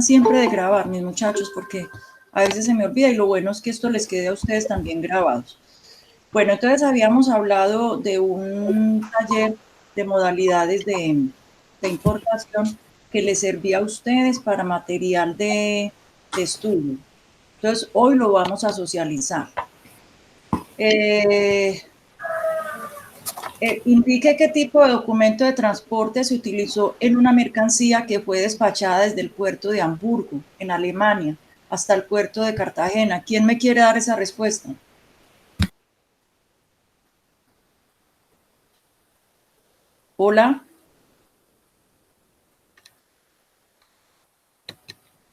acuerdan siempre de grabar, mis muchachos, porque a veces se me olvida y lo bueno es que esto les quede a ustedes también grabados. Bueno, entonces habíamos hablado de un taller de modalidades de importación que les servía a ustedes para material de estudio. Entonces, hoy lo vamos a socializar. Indique qué tipo de documento de transporte se utilizó en una mercancía que fue despachada desde el puerto de Hamburgo, en Alemania, hasta el puerto de Cartagena. ¿Quién me quiere dar esa respuesta? Hola.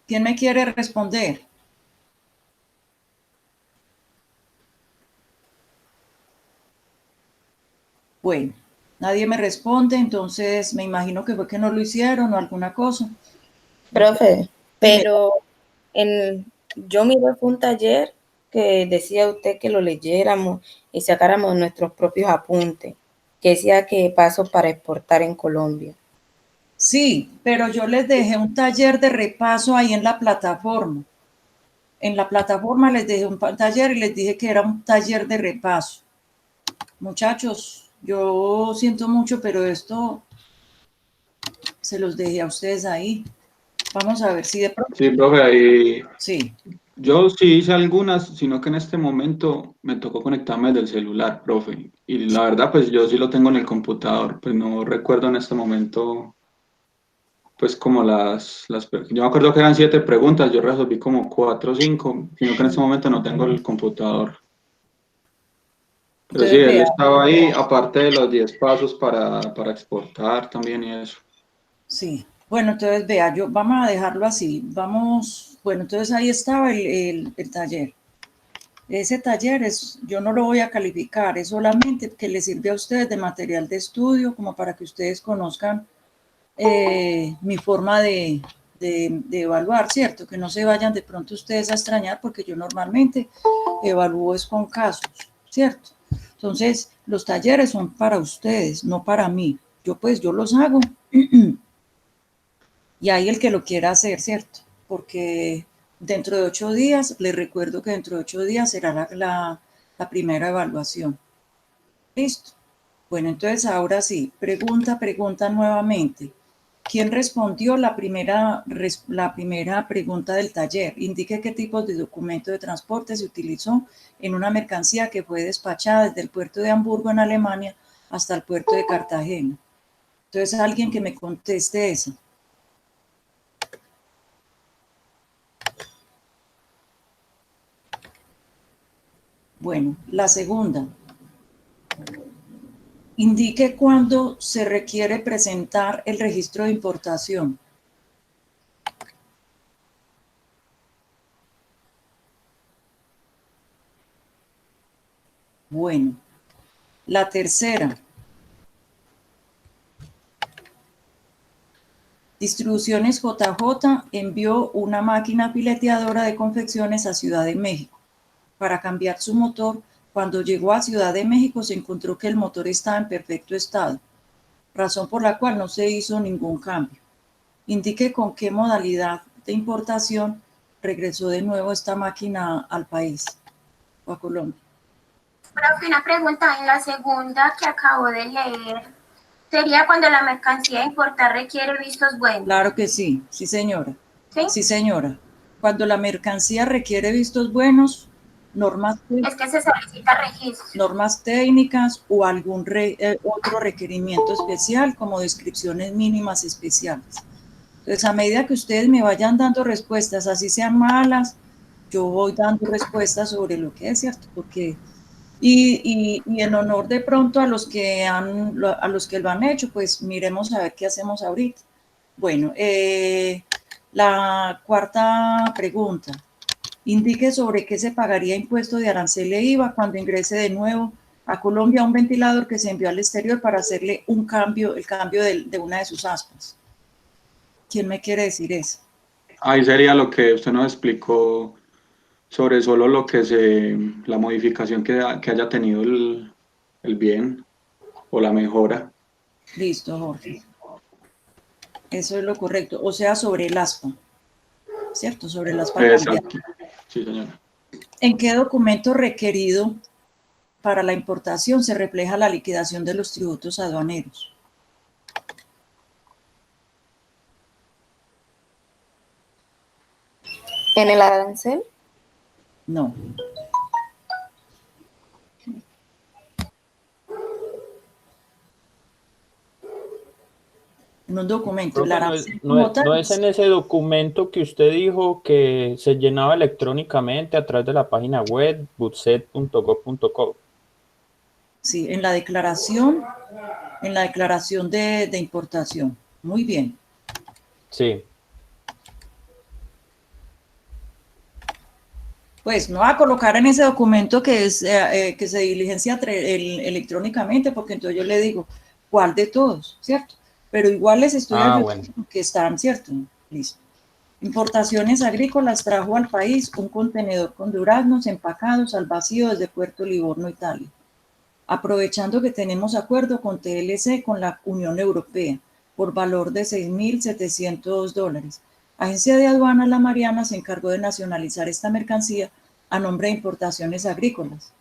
¿Quién me quiere responder? Bueno, nadie me responde, entonces me imagino que fue que no lo hicieron o alguna cosa. Profe, pero yo miré fue un taller que decía usted que lo leyéramos y sacáramos nuestros propios apuntes, que decía que pasos para exportar en Colombia. Sí, pero yo les dejé un taller de repaso ahí en la plataforma. En la plataforma les dejé un taller y les dije que era un taller de repaso. Muchachos, yo siento mucho, pero esto se los dejé a ustedes ahí. Vamos a ver si de pronto... Sí, profe, ahí... Sí. Yo sí hice algunas, sino que en este momento me tocó conectarme desde el celular, profe. Y la verdad, pues yo sí lo tengo en el computador, pues no recuerdo en este momento, pues como yo me acuerdo que eran 7 preguntas, yo resolví como 4 o 5, sino que en este momento no tengo el computador. Pero sí, Entonces, él vea. estaba ahí, aparte de los 10 pasos para exportar también y eso. Sí. Bueno, entonces vea, vamos a dejarlo así. Vamos, bueno, entonces ahí estaba el taller. Ese taller yo no lo voy a calificar, es solamente que les sirve a ustedes de material de estudio, como para que ustedes conozcan mi forma de evaluar, ¿cierto? Que no se vayan de pronto ustedes a extrañar, porque yo normalmente evalúo es con casos, ¿cierto? Entonces, los talleres son para ustedes, no para mí. Yo los hago y hay el que lo quiera hacer, ¿cierto? Porque dentro de 8 días, les recuerdo que dentro de 8 días será la primera evaluación. ¿Listo? Bueno, entonces ahora sí, pregunta nuevamente. ¿Quién respondió la primera pregunta del taller? Indique qué tipo de documento de transporte se utilizó en una mercancía que fue despachada desde el puerto de Hamburgo en Alemania hasta el puerto de Cartagena. Entonces, alguien que me conteste eso. Bueno, la segunda. Indique cuándo se requiere presentar el registro de importación. Bueno, la tercera. Distribuciones JJ envió una máquina fileteadora de confecciones a Ciudad de México para cambiar su motor. Cuando llegó a Ciudad de México se encontró que el motor estaba en perfecto estado, razón por la cual no se hizo ningún cambio. Indique con qué modalidad de importación regresó de nuevo esta máquina al país o a Colombia. Profe, una pregunta en la segunda que acabo de leer. ¿Sería cuando la mercancía de importar requiere vistos buenos? Claro que sí, sí señora. ¿Sí? Sí señora. Cuando la mercancía requiere vistos buenos, es que se solicita registro. Normas técnicas o algún otro requerimiento especial como descripciones mínimas especiales. Entonces, a medida que ustedes me vayan dando respuestas, así sean malas, yo voy dando respuestas sobre lo que es cierto, porque y en honor de pronto a los que lo han hecho, pues miremos a ver qué hacemos ahorita. Bueno, la cuarta pregunta. Indique sobre qué se pagaría impuesto de arancel e IVA cuando ingrese de nuevo a Colombia un ventilador que se envió al exterior para hacerle el cambio de una de sus aspas. ¿Quién me quiere decir eso? Ahí sería lo que usted nos explicó sobre solo lo que la modificación que haya tenido el bien o la mejora. Listo, Jorge. Eso es lo correcto. O sea, sobre el aspa. ¿cierto? Sobre las palandas. Exacto. Sí, señora. ¿En qué documento requerido para la importación se refleja la liquidación de los tributos aduaneros? ¿En el arancel? No. En un documento. Profe, El no es, arancel no como es- tal, no es en ese documento que usted dijo que se llenaba electrónicamente a través de la página web budset.gov.co. sí, en la declaración de importación. Muy bien. Sí. Pues no va a colocar en ese documento que se diligencia electrónicamente, porque entonces yo le digo, ¿cuál de todos? ¿Cierto? Pero igual les estoy ayudando Bueno. que están, ¿cierto? Listo. Importaciones agrícolas trajo al país un contenedor con duraznos empacados al vacío desde Puerto Livorno, Italia. Aprovechando que tenemos acuerdo con TLC, con la Unión Europea, por valor de $6.700. Agencia de Aduanas La Mariana se encargó de nacionalizar esta mercancía a nombre de Importaciones Agrícolas.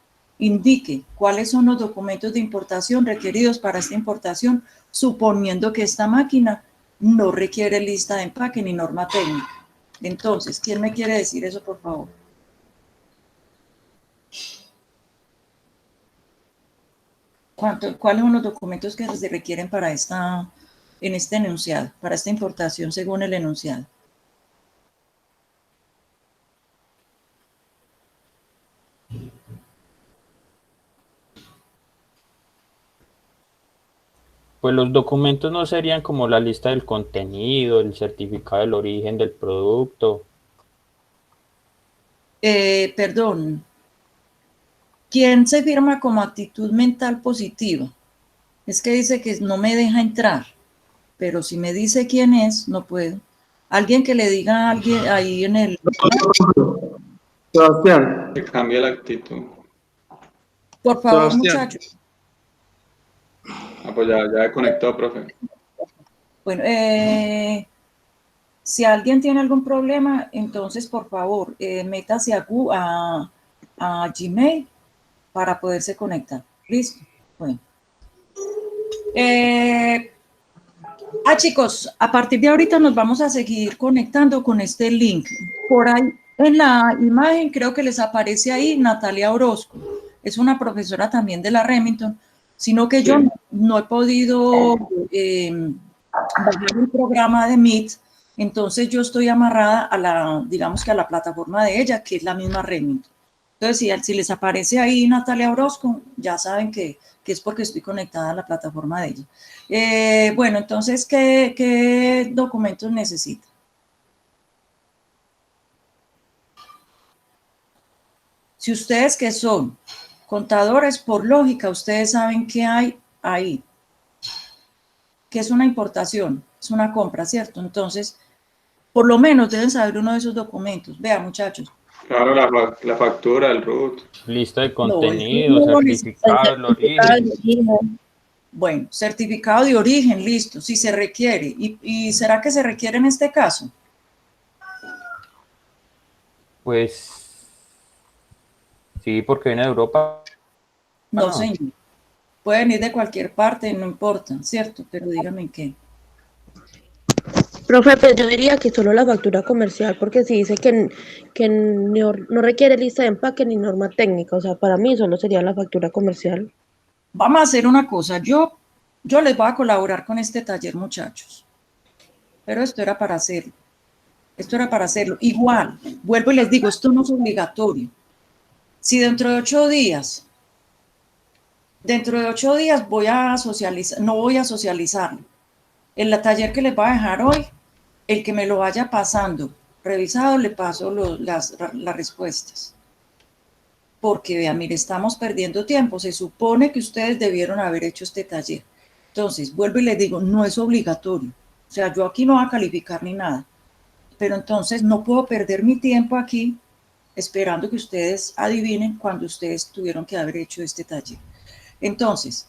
Indique cuáles son los documentos de importación requeridos para esta importación, suponiendo que esta máquina no requiere lista de empaque ni norma técnica. Entonces, ¿quién me quiere decir eso, por favor? ¿Cuáles son los documentos que se requieren para en este enunciado, para esta importación según el enunciado? Pues los documentos no serían como la lista del contenido, el certificado del origen del producto. Perdón, ¿quién se firma como actitud mental positiva? Es que dice que no me deja entrar, pero si me dice quién es, no puedo. Alguien que le diga a alguien ahí en el... Sebastián, Que cambie la actitud. Por favor, Sebastián. muchachos. Ah, pues ya conectó, profe. Bueno, si alguien tiene algún problema, entonces por favor, métase a Gmail para poderse conectar. ¿Listo? Bueno. Chicos, a partir de ahorita nos vamos a seguir conectando con este link. Por ahí en la imagen creo que les aparece ahí Natalia Orozco. Es una profesora también de la Remington, sino que yo no he podido bajar el programa de Meet, entonces yo estoy amarrada digamos que a la plataforma de ella, que es la misma Remington. Entonces, si les aparece ahí Natalia Orozco, ya saben que es porque estoy conectada a la plataforma de ella. Bueno, entonces, ¿qué documentos necesita? Si ustedes que son contadores, por lógica, ustedes saben qué hay ahí. ¿Qué es una importación? Es una compra, ¿cierto? Entonces, por lo menos deben saber uno de esos documentos. Vean, muchachos. Claro, la factura, el RUT. Lista de contenido, certificado del origen. Bueno, certificado de origen, listo, si se requiere. ¿Y será que se requiere en este caso? Pues sí, porque viene de Europa. No, señor. Puede venir de cualquier parte, no importa, ¿cierto? Pero dígame en qué. Profe, pues yo diría que solo la factura comercial, porque si dice que no requiere lista de empaque ni norma técnica, o sea, para mí solo sería la factura comercial. Vamos a hacer una cosa, yo les voy a colaborar con este taller, muchachos, pero esto era para hacerlo. Igual, vuelvo y les digo, esto no es obligatorio. Si dentro de 8 días voy a socializar, no voy a socializarlo. En el taller que les voy a dejar hoy, el que me lo vaya pasando revisado, le paso las respuestas. Porque vean, mire, estamos perdiendo tiempo. Se supone que ustedes debieron haber hecho este taller. Entonces, vuelvo y les digo, no es obligatorio. O sea, yo aquí no voy a calificar ni nada. Pero entonces no puedo perder mi tiempo aquí esperando que ustedes adivinen cuando ustedes tuvieron que haber hecho este taller. Entonces,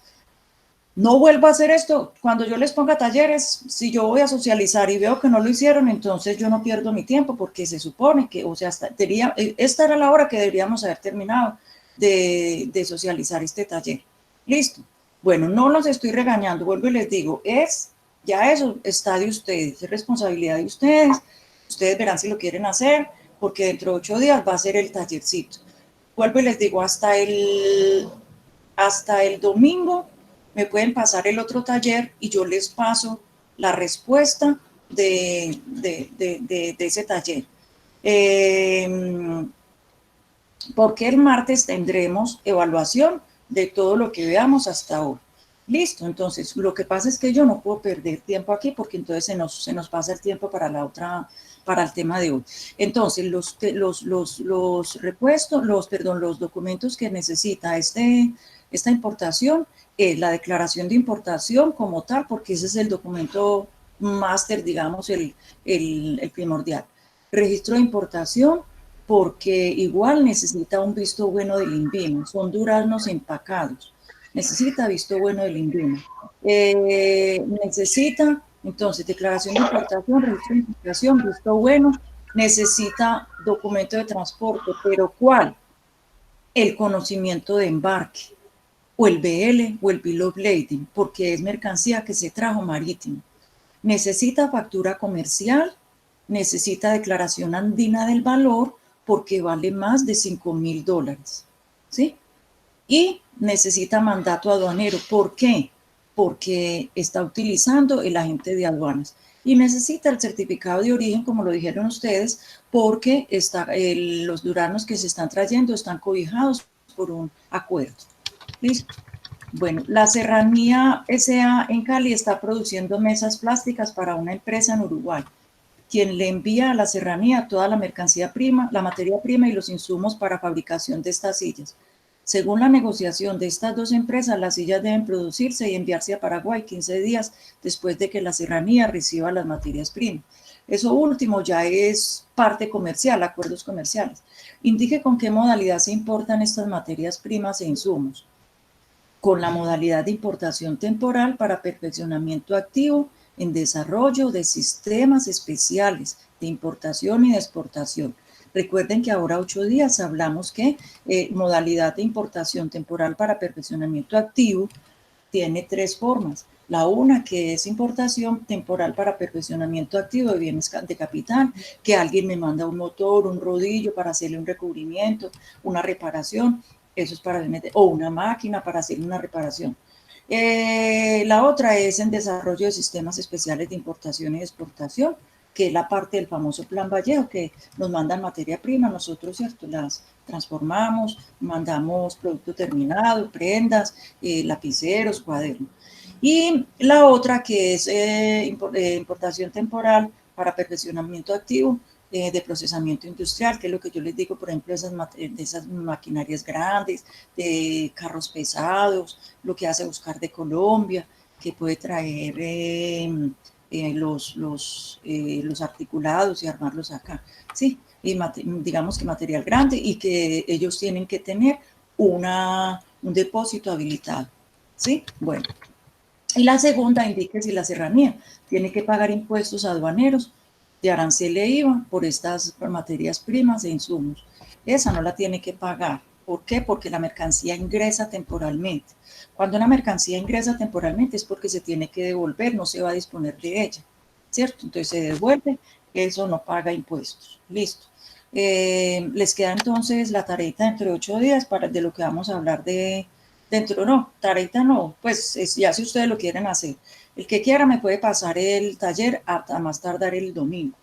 no vuelvo a hacer esto. Cuando yo les ponga talleres, si yo voy a socializar y veo que no lo hicieron, entonces yo no pierdo mi tiempo porque se supone que, o sea, esta era la hora que deberíamos haber terminado de socializar este taller. Listo. Bueno, no los estoy regañando, vuelvo y les digo, ya eso está de ustedes, es responsabilidad de ustedes. Ustedes verán si lo quieren hacer, porque dentro de 8 días va a ser el tallercito. Vuelvo y les digo, hasta el domingo me pueden pasar el otro taller y yo les paso la respuesta de ese taller. Porque el martes tendremos evaluación de todo lo que veamos hasta ahora. Listo, entonces lo que pasa es que yo no puedo perder tiempo aquí porque entonces se nos pasa el tiempo para el tema de hoy. Entonces, los documentos que necesita esta importación es la declaración de importación como tal, porque ese es el documento máster, digamos, el primordial. Registro de importación, porque igual necesita un visto bueno del INVIMA, son duraznos empacados, necesita visto bueno del INVIMA. Necesita, entonces, declaración de importación, registro de importación, visto bueno, necesita documento de transporte, pero ¿cuál? El conocimiento de embarque, o el BL, o el Bill of Lading, porque es mercancía que se trajo marítimo. Necesita factura comercial, necesita declaración andina del valor, porque vale más de $5,000, ¿sí? Y necesita mandato aduanero. ¿Por qué? Porque está utilizando el agente de aduanas. Y necesita el certificado de origen, como lo dijeron ustedes, porque los duraznos que se están trayendo están cobijados por un acuerdo. ¿Listo? Bueno, la Serranía S.A. en Cali está produciendo mesas plásticas para una empresa en Uruguay, quien le envía a la Serranía toda la mercancía prima, la materia prima y los insumos para fabricación de estas sillas. Según la negociación de estas dos empresas, las sillas deben producirse y enviarse a Paraguay 15 días después de que la Serranía reciba las materias primas. Eso último ya es parte comercial, acuerdos comerciales. Indique con qué modalidad se importan estas materias primas e insumos. Con la modalidad de importación temporal para perfeccionamiento activo en desarrollo de sistemas especiales de importación y de exportación. Recuerden que ahora 8 días hablamos que modalidad de importación temporal para perfeccionamiento activo tiene 3 formas. La una, que es importación temporal para perfeccionamiento activo de bienes de capital, que alguien me manda un motor, un rodillo para hacerle un recubrimiento, una reparación, eso es para o una máquina para hacer una reparación. La otra es en desarrollo de sistemas especiales de importación y exportación, que es la parte del famoso Plan Vallejo, que nos mandan materia prima, nosotros, ¿cierto?, las transformamos, mandamos producto terminado, prendas, lapiceros, cuadernos. Y la otra que es importación temporal para perfeccionamiento activo de procesamiento industrial, que es lo que yo les digo, por ejemplo, de esas maquinarias grandes, de carros pesados, lo que hace Buscar de Colombia, que puede traer los articulados y armarlos acá, ¿sí? Y digamos que material grande y que ellos tienen que tener un depósito habilitado, ¿sí? Bueno. Y la segunda, indique si la Serranía tiene que pagar impuestos aduaneros de arancel e IVA por estas materias primas e insumos. Esa no la tiene que pagar. ¿Por qué? Porque la mercancía ingresa temporalmente. Cuando una mercancía ingresa temporalmente es porque se tiene que devolver, no se va a disponer de ella, ¿cierto? Entonces se devuelve, eso no paga impuestos. Listo. Les queda entonces la tareita dentro de 8 días de lo que vamos a hablar tareita no, pues ya si ustedes lo quieren hacer. El que quiera me puede pasar el taller a más tardar el domingo.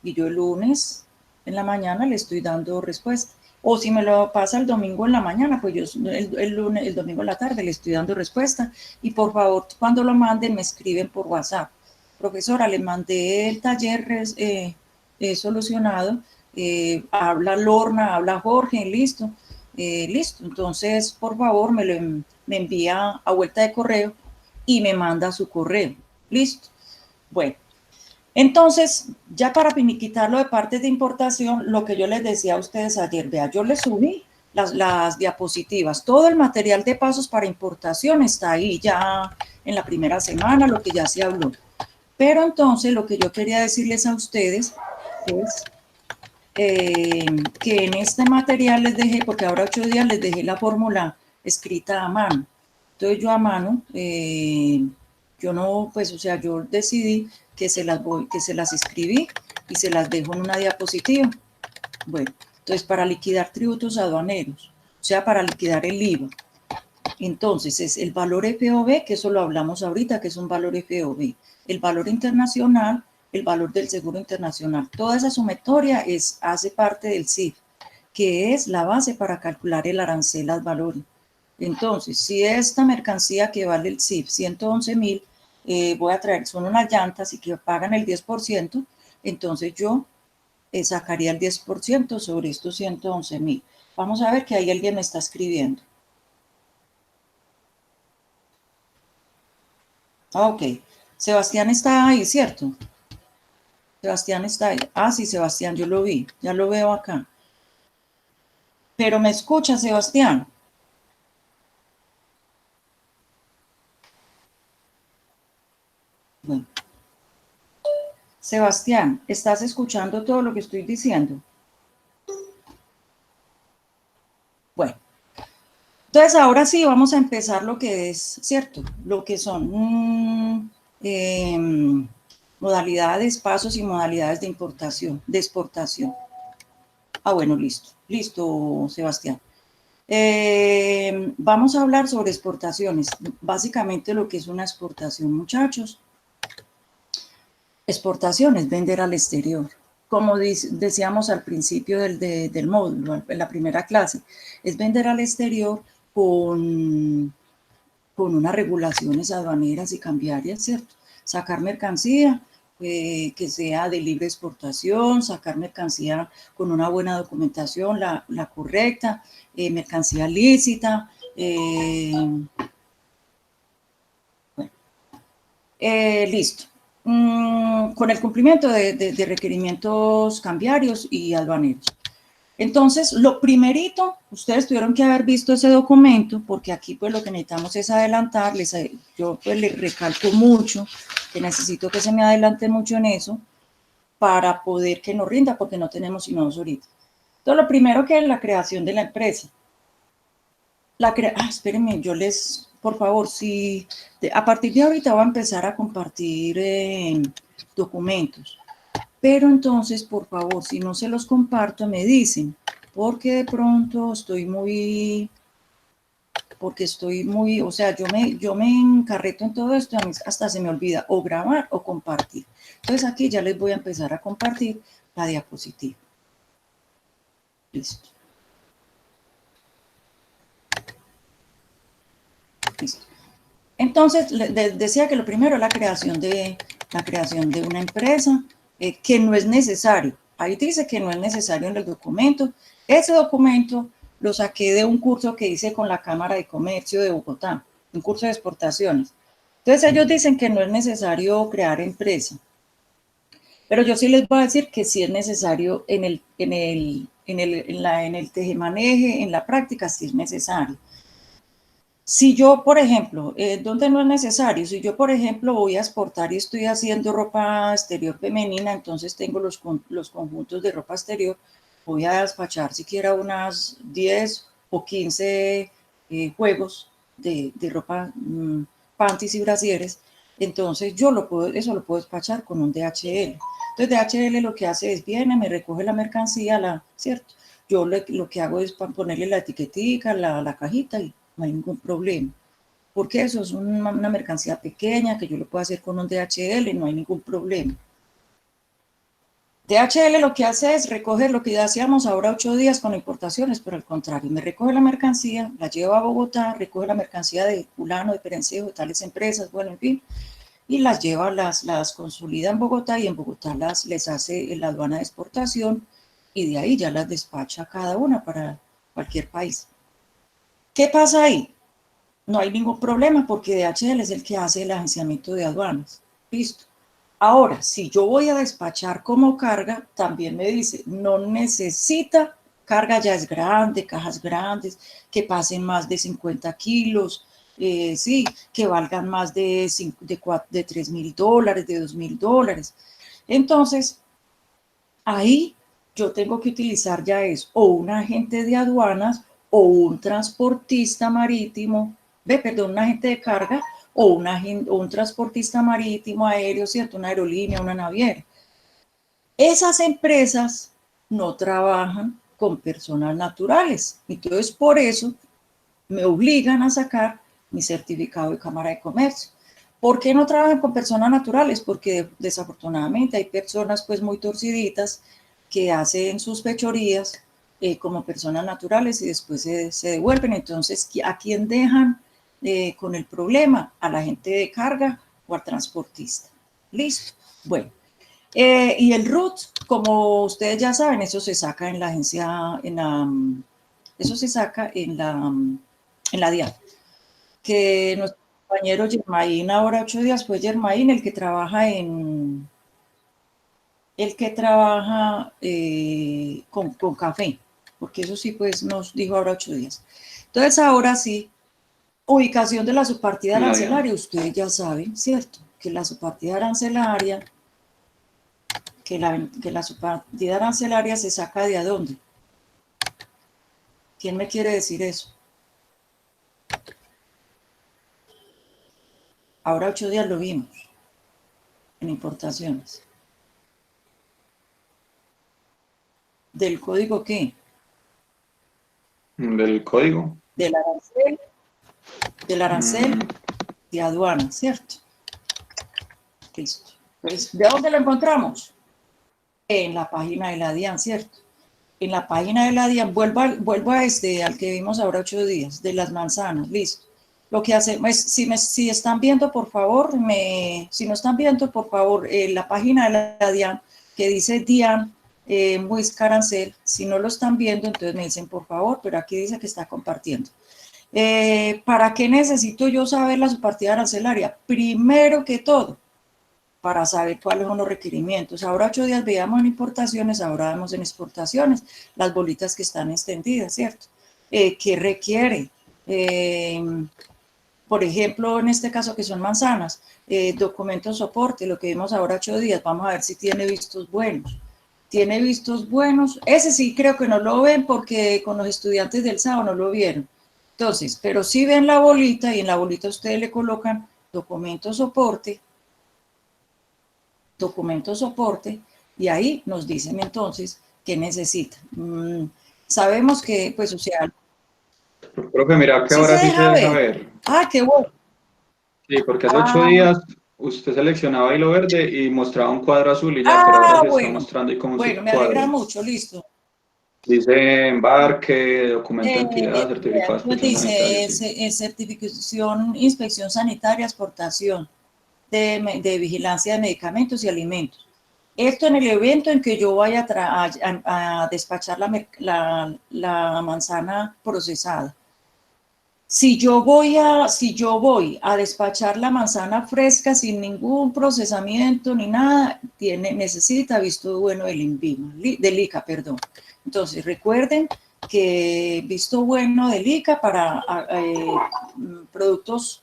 Y yo el lunes en la mañana le estoy dando respuesta. O si me lo pasa el domingo en la mañana, pues yo el domingo en la tarde le estoy dando respuesta. Y por favor, cuando lo manden, me escriben por WhatsApp. Profesora, le mandé el taller solucionado. Habla Lorna, habla Jorge, listo. Listo, entonces por favor me envía a vuelta de correo y me manda su correo. Listo. Bueno, entonces ya para finiquitarlo de partes de importación, lo que yo les decía a ustedes ayer, vea, yo les subí las diapositivas. Todo el material de pasos para importación está ahí ya en la primera semana, lo que ya se habló. Pero entonces lo que yo quería decirles a ustedes es que en este material les dejé, porque ahora 8 días les dejé la fórmula escrita a mano. Entonces yo a mano, yo no, pues, o sea, yo decidí que se las escribí y se las dejo en una diapositiva. Bueno, entonces para liquidar tributos aduaneros, o sea, para liquidar el IVA. Entonces es el valor FOB, que eso lo hablamos ahorita, que es un valor FOB. El valor internacional, el valor del seguro internacional. Toda esa sumatoria hace parte del CIF, que es la base para calcular el arancel ad valorem. Entonces, si esta mercancía que vale el CIF 111.000, voy a traer, son unas llantas y que pagan el 10%, entonces yo sacaría el 10% sobre estos 111.000. Vamos a ver que ahí alguien me está escribiendo. Ok, Sebastián está ahí, ¿cierto? Sebastián está ahí. Ah, sí, Sebastián, yo lo vi, ya lo veo acá. Pero ¿me escucha, Sebastián? Bueno. Sebastián, ¿estás escuchando todo lo que estoy diciendo? Bueno. Entonces, ahora sí vamos a empezar lo que es, ¿cierto? Lo que son modalidades, pasos y modalidades de importación, de exportación. Ah, bueno, listo. Listo, Sebastián. Vamos a hablar sobre exportaciones. Básicamente lo que es una exportación, muchachos. Exportación es vender al exterior. Como decíamos al principio del módulo, en la primera clase, es vender al exterior con unas regulaciones aduaneras y cambiarias, ¿cierto? Sacar mercancía que sea de libre exportación, sacar mercancía con una buena documentación, la correcta, mercancía lícita. Listo. Con el cumplimiento de requerimientos cambiarios y aduaneros. Entonces, lo primerito, ustedes tuvieron que haber visto ese documento, porque aquí pues lo que necesitamos es adelantar, yo pues les recalco mucho, que necesito que se me adelante mucho en eso, para poder que nos rinda, porque no tenemos sino 2 horitas. Entonces, lo primero que es la creación de la empresa. Espérenme, por favor, si a partir de ahorita voy a empezar a compartir documentos. Pero entonces, por favor, si no se los comparto, me dicen, porque de pronto estoy muy, o sea, yo me encarreto en todo esto, hasta se me olvida o grabar o compartir. Entonces aquí ya les voy a empezar a compartir la diapositiva. Listo. Listo. Entonces, decía que lo primero es la creación de una empresa, que no es necesario. Ahí dice que no es necesario en el documento. Ese documento lo saqué de un curso que hice con la Cámara de Comercio de Bogotá, un curso de exportaciones. Entonces, ellos dicen que no es necesario crear empresa. Pero yo sí les voy a decir que sí es necesario en el tejemaneje, en la práctica, sí es necesario. Si yo, por ejemplo, donde no es necesario, si yo, por ejemplo, voy a exportar y estoy haciendo ropa exterior femenina, entonces tengo los conjuntos de ropa exterior, voy a despachar siquiera unas 10 o 15 juegos de ropa, panties y brasieres, entonces eso lo puedo despachar con un DHL. Entonces DHL lo que hace es, viene, me recoge la mercancía, ¿cierto? Yo lo que hago es ponerle la etiquetica, la cajita y no hay ningún problema, porque eso es una mercancía pequeña que yo lo puedo hacer con un DHL y no hay ningún problema. DHL lo que hace es recoger lo que ya hacíamos ahora 8 días con importaciones, pero al contrario, me recoge la mercancía, la lleva a Bogotá, recoge la mercancía de fulano, de perencejo, de tales empresas, bueno, en fin, y las lleva, las consolida en Bogotá y en Bogotá les hace la aduana de exportación y de ahí ya las despacha cada una para cualquier país. ¿Qué pasa ahí? No hay ningún problema porque DHL es el que hace el agenciamiento de aduanas. Listo. Ahora, si yo voy a despachar como carga, también me dice, no necesita carga ya es grande, cajas grandes, que pasen más de 50 kilos, sí, que valgan más de $3.000, de $2.000. Entonces, ahí yo tengo que utilizar ya es o un agente de aduanas o un transportista marítimo, un agente de carga o un transportista marítimo, aéreo, ¿cierto? Una aerolínea, una naviera. Esas empresas no trabajan con personas naturales. Entonces, por eso me obligan a sacar mi certificado de Cámara de Comercio. ¿Por qué no trabajan con personas naturales? Porque desafortunadamente hay personas pues muy torciditas que hacen sus fechorías como personas naturales y después se devuelven. Entonces, ¿a quién dejan con el problema? A la gente de carga o al transportista. Listo. Bueno. Y el RUT, como ustedes ya saben, eso se saca en la agencia, eso se saca en la DIAN. Que nuestro compañero Germain, ahora 8 días fue Germain, el que trabaja con café, porque eso sí, pues nos dijo ahora 8 días. Entonces, ahora sí, ubicación de la subpartida arancelaria, ustedes ya saben, ¿cierto? Que la subpartida arancelaria, que la subpartida arancelaria se saca ¿de a dónde? ¿Quién me quiere decir eso? Ahora 8 días lo vimos en importaciones. ¿Del código qué? ¿Del código? Del arancel de aduana, ¿cierto? Listo. Pues, ¿de dónde lo encontramos? En la página de la DIAN, ¿cierto? En la página de la DIAN, vuelvo a al que vimos ahora 8 días, de las manzanas, listo. Lo que hacemos es, si están viendo, por favor, si no están viendo, por favor, la página de la DIAN, que dice DIAN, Muisca Arancel, si no lo están viendo, entonces me dicen, por favor, pero aquí dice que está compartiendo. ¿Para qué necesito yo saber la subpartida arancelaria? Primero que todo, para saber cuáles son los requerimientos. Ahora 8 días veíamos en importaciones, ahora vemos en exportaciones, las bolitas que están extendidas, ¿cierto? ¿Qué requiere? Por ejemplo, en este caso que son manzanas, documento soporte, lo que vimos ahora 8 días, vamos a ver si tiene vistos buenos. Tiene vistos buenos, ese sí creo que no lo ven porque con los estudiantes del sábado no lo vieron. Entonces, pero sí ven la bolita y en la bolita ustedes le colocan documento soporte, y ahí nos dicen entonces qué necesitan. Sabemos que, pues, o sea... Profe, mira que ¿sí ahora se sí se deja deja ver? ver. Ah, qué bueno. Sí, porque hace 8 días usted seleccionaba hilo verde y mostraba un cuadro azul y ya, pero ahora se está mostrando ahí como un Bueno, me alegra subcuadro. mucho, listo. Dice embarque, documento de entidad, certificado de Pues inspección sanitaria, sí. dice certificación, inspección sanitaria, exportación de vigilancia de medicamentos y alimentos. Esto en el evento en que yo vaya a despachar la manzana procesada. Si yo voy a despachar la manzana fresca sin ningún procesamiento ni nada, necesita visto bueno del ICA, perdón. Entonces, recuerden que visto bueno del ICA para productos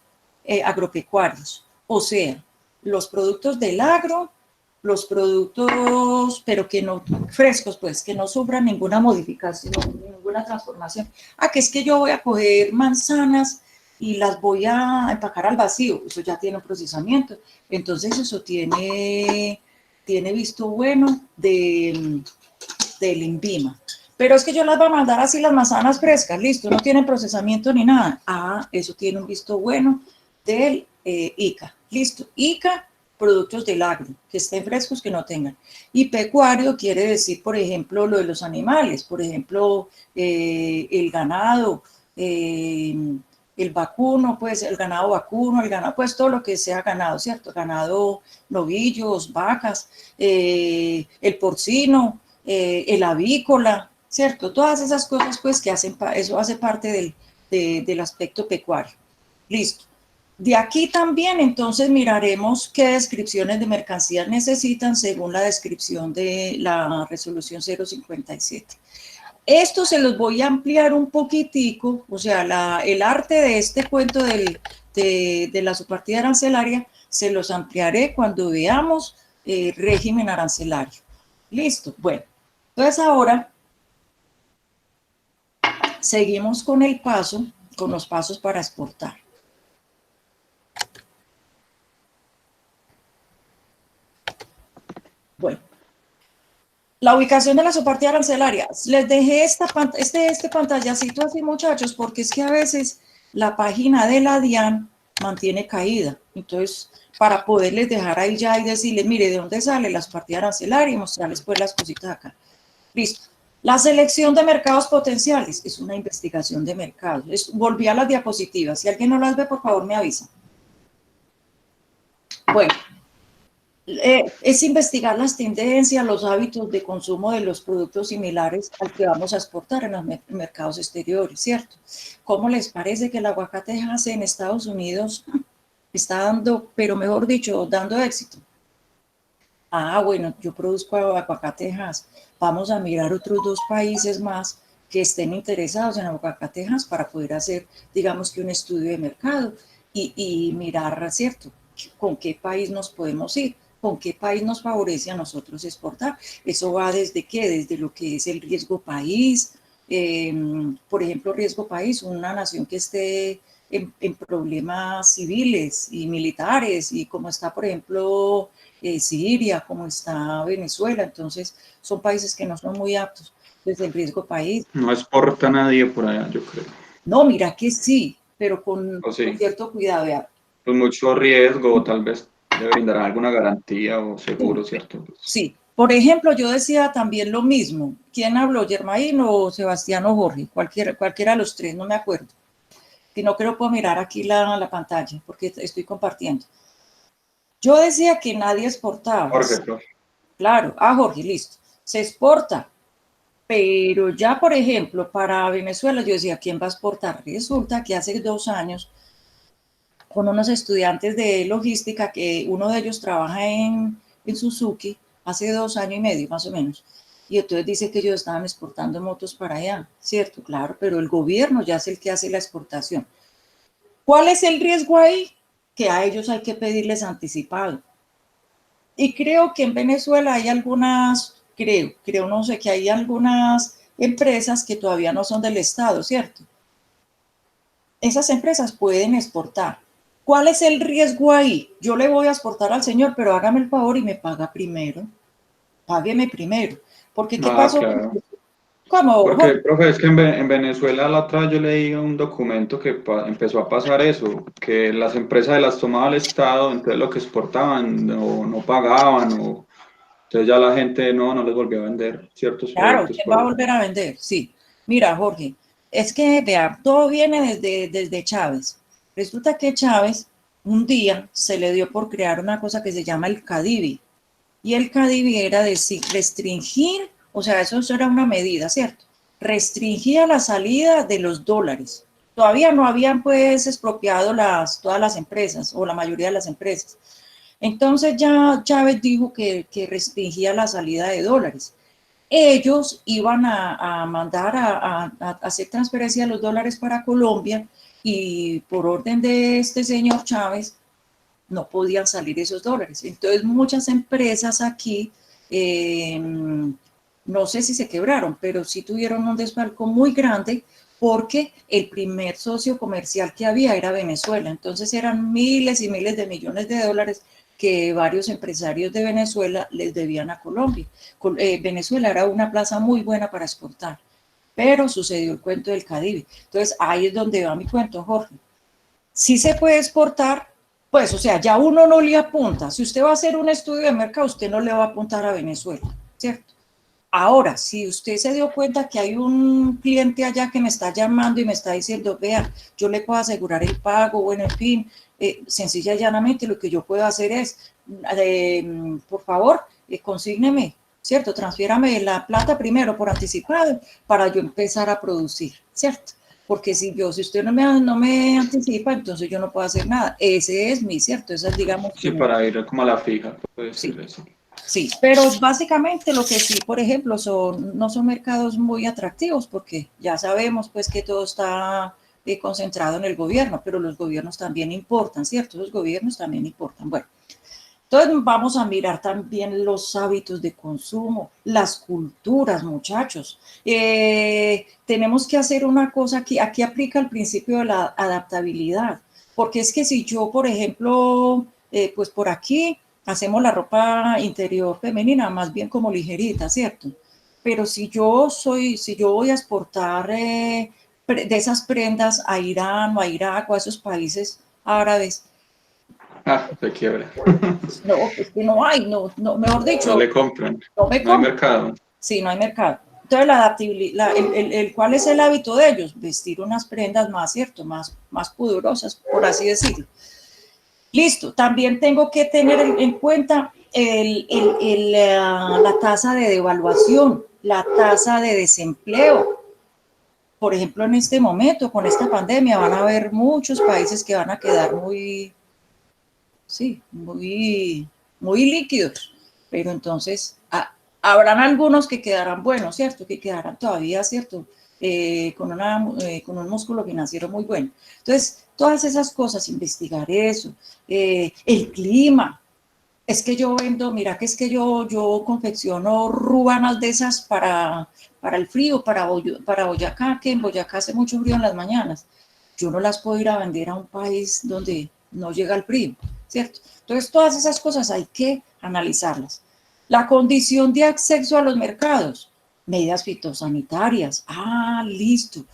agropecuarios, o sea, los productos del agro, los productos, pero que no frescos, pues, que no sufran ninguna modificación, ninguna transformación. Que es que yo voy a coger manzanas y las voy a empacar al vacío, eso ya tiene un procesamiento, entonces eso tiene visto bueno del INVIMA. Pero es que yo las voy a mandar así las manzanas frescas, listo, no tienen procesamiento ni nada. Eso tiene un visto bueno del ICA, listo, ICA, productos del agro, que estén frescos, que no tengan. Y pecuario quiere decir, por ejemplo, lo de los animales, por ejemplo, el ganado, el vacuno, pues el ganado vacuno, el ganado, pues todo lo que sea ganado, ¿cierto? Ganado, novillos, vacas, el porcino, el avícola, ¿cierto? Todas esas cosas, pues, que hacen, eso hace parte del aspecto pecuario. Listo. De aquí también, entonces, miraremos qué descripciones de mercancías necesitan según la descripción de la resolución 057. Esto se los voy a ampliar un poquitico, o sea, el arte de este cuento de la subpartida arancelaria se los ampliaré cuando veamos régimen arancelario. Listo, bueno. Entonces ahora seguimos con los pasos para exportar. Bueno, la ubicación de la subpartida arancelaria. Les dejé este pantallacito así, muchachos, porque es que a veces la página de la DIAN mantiene caída. Entonces, para poderles dejar ahí ya y decirles, mire, ¿de dónde sale la subpartida arancelaria? Y mostrarles pues las cositas acá. Listo. La selección de mercados potenciales es una investigación de mercados. Volví a las diapositivas. Si alguien no las ve, por favor, me avisa. Bueno. Es investigar las tendencias, los hábitos de consumo de los productos similares al que vamos a exportar en los mercados exteriores, ¿cierto? ¿Cómo les parece que el aguacate en Estados Unidos está dando, pero mejor dicho, dando éxito? Ah, bueno, yo produzco aguacate, vamos a mirar otros 2 países más que estén interesados en aguacate para poder hacer, digamos que un estudio de mercado y mirar, ¿cierto?, con qué país nos podemos ir. ¿Con qué país nos favorece a nosotros exportar? Eso va desde qué, desde lo que es el riesgo país, por ejemplo, riesgo país, una nación que esté en problemas civiles y militares, y como está, por ejemplo, Siria, como está Venezuela, entonces son países que no son muy aptos desde el riesgo país. No exporta nadie por allá, yo creo. No, mira que sí, pero con cierto cuidado. Ya. Pues mucho riesgo, tal vez le brindará alguna garantía o seguro, ¿cierto? Sí, por ejemplo, yo decía también lo mismo. ¿Quién habló, Germain o Sebastián o Jorge? Cualquiera de los 3, no me acuerdo. Si no, creo que puedo mirar aquí la pantalla, porque estoy compartiendo. Yo decía que nadie exportaba. Jorge, profe. Claro, Jorge, listo. Se exporta, pero ya, por ejemplo, para Venezuela, yo decía, ¿quién va a exportar? Resulta que hace 2 años, con unos estudiantes de logística, que uno de ellos trabaja en Suzuki, hace 2 años y medio más o menos, y entonces dice que ellos estaban exportando motos para allá, ¿cierto? Claro, pero el gobierno ya es el que hace la exportación. ¿Cuál es el riesgo ahí? Que a ellos hay que pedirles anticipado. Y creo que en Venezuela hay algunas, no sé, que hay algunas empresas que todavía no son del Estado, ¿cierto? Esas empresas pueden exportar. ¿Cuál es el riesgo ahí? Yo le voy a exportar al señor, pero hágame el favor y me paga primero. Págueme primero. Porque, ¿qué pasó? Claro. ¿Cómo? Porque, profe, es que en Venezuela la otra vez yo leí un documento que empezó a pasar eso, que las empresas las tomaba el Estado, entonces lo que exportaban no pagaban, entonces ya la gente no les volvió a vender ciertos productos. Claro, ¿quién va a volver a vender? Sí. Mira, Jorge, es que, vea, todo viene desde Chávez. Resulta que Chávez un día se le dio por crear una cosa que se llama el CADIVI. Y el CADIVI era decir, restringir, o sea, eso era una medida, ¿cierto? Restringía la salida de los dólares. Todavía no habían pues expropiado todas las empresas o la mayoría de las empresas. Entonces ya Chávez dijo que restringía la salida de dólares. Ellos iban a mandar a hacer transferencia de los dólares para Colombia y por orden de este señor Chávez no podían salir esos dólares. Entonces muchas empresas aquí, no sé si se quebraron, pero sí tuvieron un desfalco muy grande porque el primer socio comercial que había era Venezuela. Entonces eran miles y miles de millones de dólares que varios empresarios de Venezuela les debían a Colombia. Venezuela era una plaza muy buena para exportar, pero sucedió el cuento del CADIVI. Entonces ahí es donde va mi cuento, Jorge. Sí se puede exportar, pues, o sea, ya uno no le apunta. Si usted va a hacer un estudio de mercado, usted no le va a apuntar a Venezuela, ¿cierto? Ahora, si usted se dio cuenta que hay un cliente allá que me está llamando y me está diciendo, vea, yo le puedo asegurar el pago, bueno, en fin, sencilla y llanamente lo que yo puedo hacer es, por favor, consígneme, ¿cierto? Transfiérame la plata primero por anticipado para yo empezar a producir, ¿cierto? Porque si usted no me anticipa, entonces yo no puedo hacer nada. Ese es mi, ¿cierto? Esa es, digamos... Sí, para ir como a la fija, puede ser sí. eso. Sí, pero básicamente lo que sí, por ejemplo, no son mercados muy atractivos porque ya sabemos pues que todo está concentrado en el gobierno, pero los gobiernos también importan, ¿cierto? Los gobiernos también importan. Bueno, entonces vamos a mirar también los hábitos de consumo, las culturas, muchachos. Tenemos que hacer una cosa aquí aplica el principio de la adaptabilidad, porque es que si yo, por ejemplo, pues por aquí hacemos la ropa interior femenina más bien como ligerita, ¿cierto? Pero si yo voy a exportar de esas prendas a Irán o a Irak o a esos países árabes, Se quiebra. no, es que no hay, mejor dicho, No le compran. no me No hay compran. mercado. Sí, no hay mercado. Entonces, la adaptabilidad, ¿cuál es el hábito de ellos? Vestir unas prendas más, ¿cierto? Más pudorosas, por así decirlo. Listo, también tengo que tener en cuenta la tasa de devaluación, la tasa de desempleo. Por ejemplo, en este momento, con esta pandemia, van a haber muchos países que van a quedar muy líquidos, pero entonces habrán algunos que quedarán buenos, ¿cierto? Que quedarán todavía, ¿cierto? Con un músculo financiero muy bueno. Entonces, todas esas cosas, investigar eso, el clima. Es que yo vendo, mira que es que yo confecciono ruanas de esas para el frío, para Boyacá, que en Boyacá hace mucho frío en las mañanas. Yo no las puedo ir a vender a un país donde no llega el frío, ¿cierto? Entonces, todas esas cosas hay que analizarlas. La condición de acceso a los mercados, medidas fitosanitarias. Listo.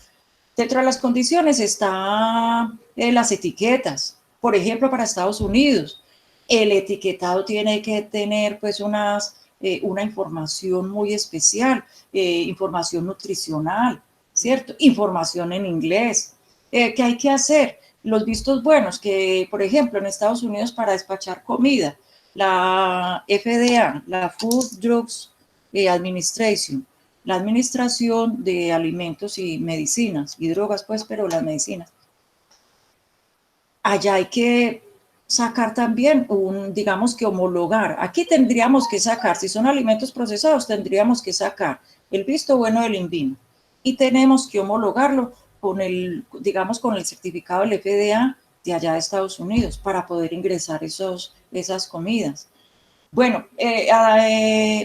Dentro de las condiciones están las etiquetas. Por ejemplo, para Estados Unidos, el etiquetado tiene que tener pues una información muy especial, información nutricional, ¿cierto? Información en inglés. ¿Qué hay que hacer? Los vistos buenos, que por ejemplo en Estados Unidos para despachar comida, la FDA, la Food Drugs Administration, la Administración de Alimentos y Medicinas, y drogas pues, pero las medicinas. Allá hay que sacar también digamos que homologar. Aquí tendríamos que sacar, si son alimentos procesados, tendríamos que sacar el visto bueno del INVIMA y tenemos que homologarlo con digamos, con el certificado del FDA de allá de Estados Unidos para poder ingresar esas comidas. Bueno,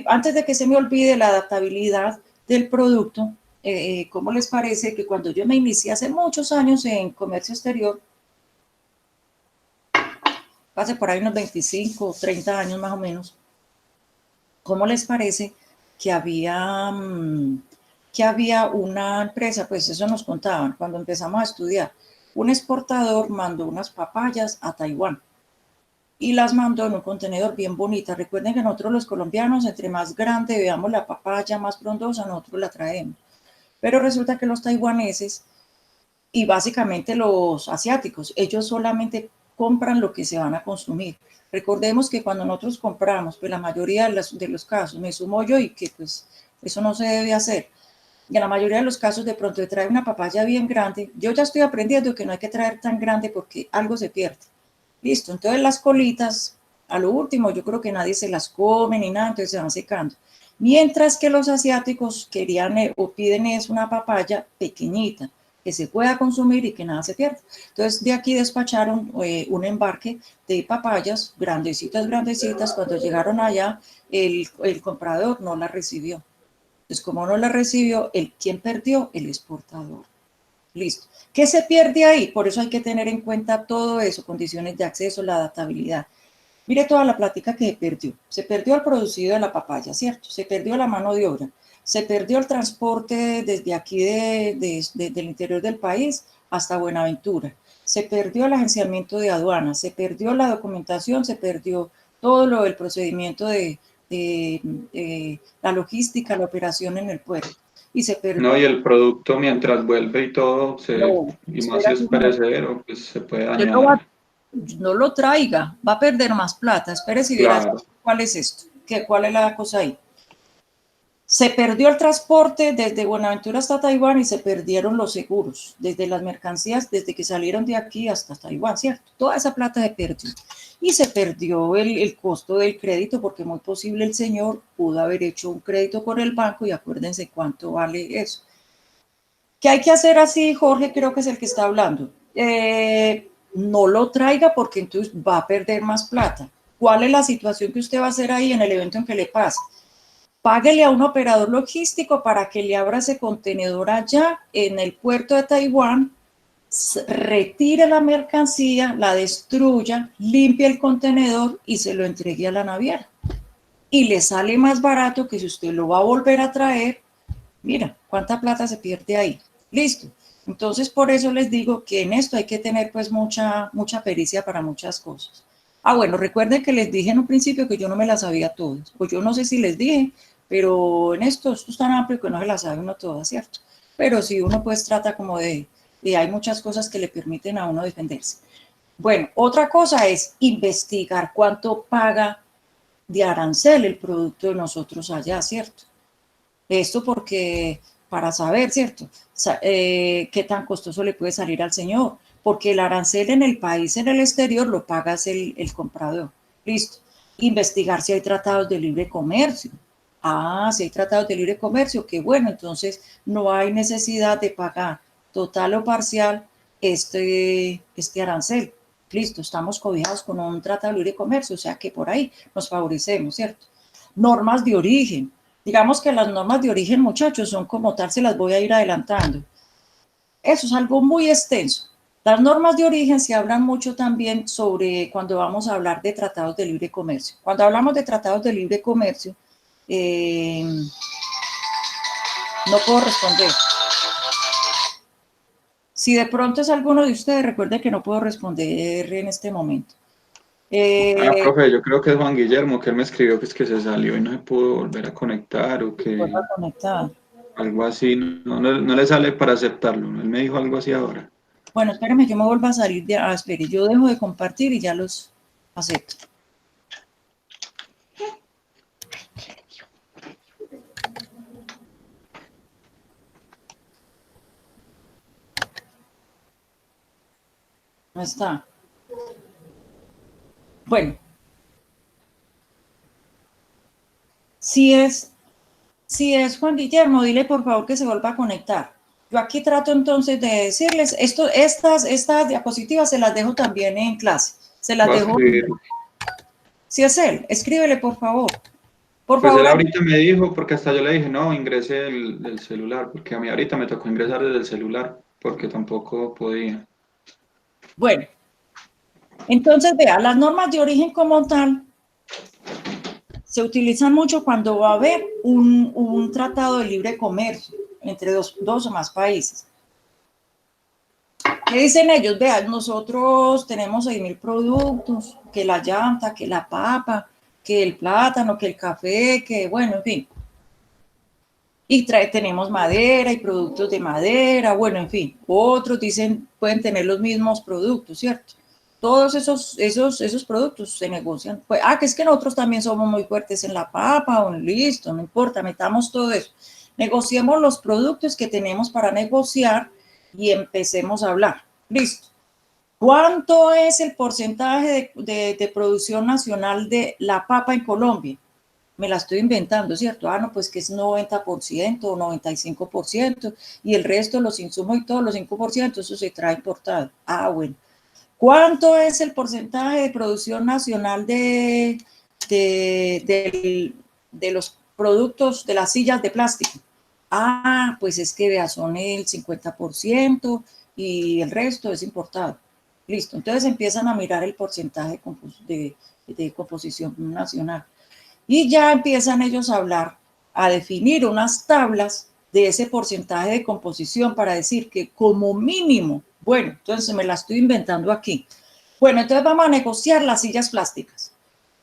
antes de que se me olvide la adaptabilidad del producto, ¿cómo les parece que cuando yo me inicié hace muchos años en comercio exterior, hace por ahí unos 25 o 30 años más o menos, ¿cómo les parece que había una empresa, pues eso nos contaban cuando empezamos a estudiar, un exportador mandó unas papayas a Taiwán y las mandó en un contenedor bien bonita. Recuerden que nosotros los colombianos, entre más grande veamos la papaya, más frondosa, nosotros la traemos. Pero resulta que los taiwaneses y básicamente los asiáticos, ellos solamente compran lo que se van a consumir. Recordemos que cuando nosotros compramos, pues la mayoría de los casos, me sumo yo y que pues eso no se debe hacer. Y en la mayoría de los casos de pronto de traer una papaya bien grande, yo ya estoy aprendiendo que no hay que traer tan grande porque algo se pierde. Listo, entonces las colitas, a lo último, yo creo que nadie se las come ni nada, entonces se van secando. Mientras que los asiáticos querían o piden es una papaya pequeñita, que se pueda consumir y que nada se pierda. Entonces de aquí despacharon un embarque de papayas grandecitas, cuando llegaron allá el comprador no la recibió. Entonces como no la recibió, ¿quién perdió? El exportador. Listo. ¿Qué se pierde ahí? Por eso hay que tener en cuenta todo eso, condiciones de acceso, la adaptabilidad. Mire toda la plática que se perdió. Se perdió el producido de la papaya, ¿cierto? Se perdió la mano de obra. Se perdió el transporte desde aquí del interior del país hasta Buenaventura. Se perdió el agenciamiento de aduanas. Se perdió la documentación. Se perdió todo lo del procedimiento de la logística, la operación en el puerto. Y se perdió. No, y el producto mientras vuelve y todo, y más si es espera, perecedero, pues se puede dañar. No lo traiga, va a perder más plata. Espere si verás Claro. cuál es esto, cuál es la cosa ahí. Se perdió el transporte desde Buenaventura hasta Taiwán y se perdieron los seguros, desde las mercancías, desde que salieron de aquí hasta Taiwán, ¿cierto? Toda esa plata se perdió. Y se perdió el costo del crédito, porque muy posible el señor pudo haber hecho un crédito con el banco y acuérdense cuánto vale eso. ¿Qué hay que hacer así? Jorge creo que es el que está hablando. No lo traiga porque entonces va a perder más plata. ¿Cuál es la situación que usted va a hacer ahí en el evento en que le pase? Páguele a un operador logístico para que le abra ese contenedor allá en el puerto de Taiwán, retire la mercancía, la destruya, limpie el contenedor y se lo entregue a la naviera. Y le sale más barato que si usted lo va a volver a traer. Mira, cuánta plata se pierde ahí. Listo. Entonces, por eso les digo que en esto hay que tener pues mucha pericia para muchas cosas. Bueno, recuerden que les dije en un principio que yo no me las sabía todas. Pues yo no sé si les dije, pero en esto es tan amplio que no se las sabe uno todas, ¿cierto? Pero sí uno pues trata como de hay muchas cosas que le permiten a uno defenderse. Bueno, otra cosa es investigar cuánto paga de arancel el producto de nosotros allá, ¿cierto? Esto porque para saber, ¿cierto? Qué tan costoso le puede salir al señor, porque el arancel en el país, en el exterior, lo paga el comprador. Listo. Investigar si hay tratados de libre comercio. Si hay tratados de libre comercio, qué bueno, entonces no hay necesidad de pagar total o parcial este arancel. Listo, estamos cobijados con un tratado de libre comercio, o sea que por ahí nos favorecemos, ¿cierto? Normas de origen. Digamos que las normas de origen, muchachos, son como tal, se las voy a ir adelantando. Eso es algo muy extenso. Las normas de origen se hablan mucho también sobre cuando vamos a hablar de tratados de libre comercio. Cuando hablamos de tratados de libre comercio, no puedo responder. Si de pronto es alguno de ustedes, recuerde que no puedo responder en este momento. Profe, yo creo que es Juan Guillermo, que él me escribió que es que se salió y no se pudo volver a conectar o que algo así, no le sale para aceptarlo, él me dijo algo así ahora. Bueno, espérame, yo me vuelvo a salir de, espere, yo dejo de compartir y ya los acepto. No está. Bueno. Si es Juan Guillermo, dile por favor que se vuelva a conectar. Yo aquí trato entonces de decirles, estas diapositivas se las dejo también en clase. Se las dejo. Si es él, escríbele por favor. Por favor. Él ahorita me dijo, porque hasta yo le dije, no, ingrese del celular, porque a mí ahorita me tocó ingresar desde el celular, porque tampoco podía. Bueno, entonces vea, las normas de origen como tal se utilizan mucho cuando va a haber un tratado de libre comercio entre dos o más países. ¿Qué dicen ellos? Vean, nosotros tenemos 6.000 productos, que la llanta, que la papa, que el plátano, que el café, que bueno, en fin. Y tenemos madera y productos de madera, bueno, en fin. Otros dicen, pueden tener los mismos productos, ¿cierto? Todos esos productos se negocian. Pues, que es que nosotros también somos muy fuertes en la papa, listo, no importa, metamos todo eso. Negociemos los productos que tenemos para negociar y empecemos a hablar. Listo. ¿Cuánto es el porcentaje de producción nacional de la papa en Colombia? Me la estoy inventando, ¿cierto? No, pues que es 90% o 95% y el resto, los insumos y todos los 5%, eso se trae importado. Bueno. ¿Cuánto es el porcentaje de producción nacional de los productos de las sillas de plástico? Pues es que vea, son el 50% y el resto es importado. Listo, entonces empiezan a mirar el porcentaje de composición nacional. Y ya empiezan ellos a hablar, a definir unas tablas de ese porcentaje de composición para decir que como mínimo, bueno, entonces me la estoy inventando aquí. Bueno, entonces vamos a negociar las sillas plásticas,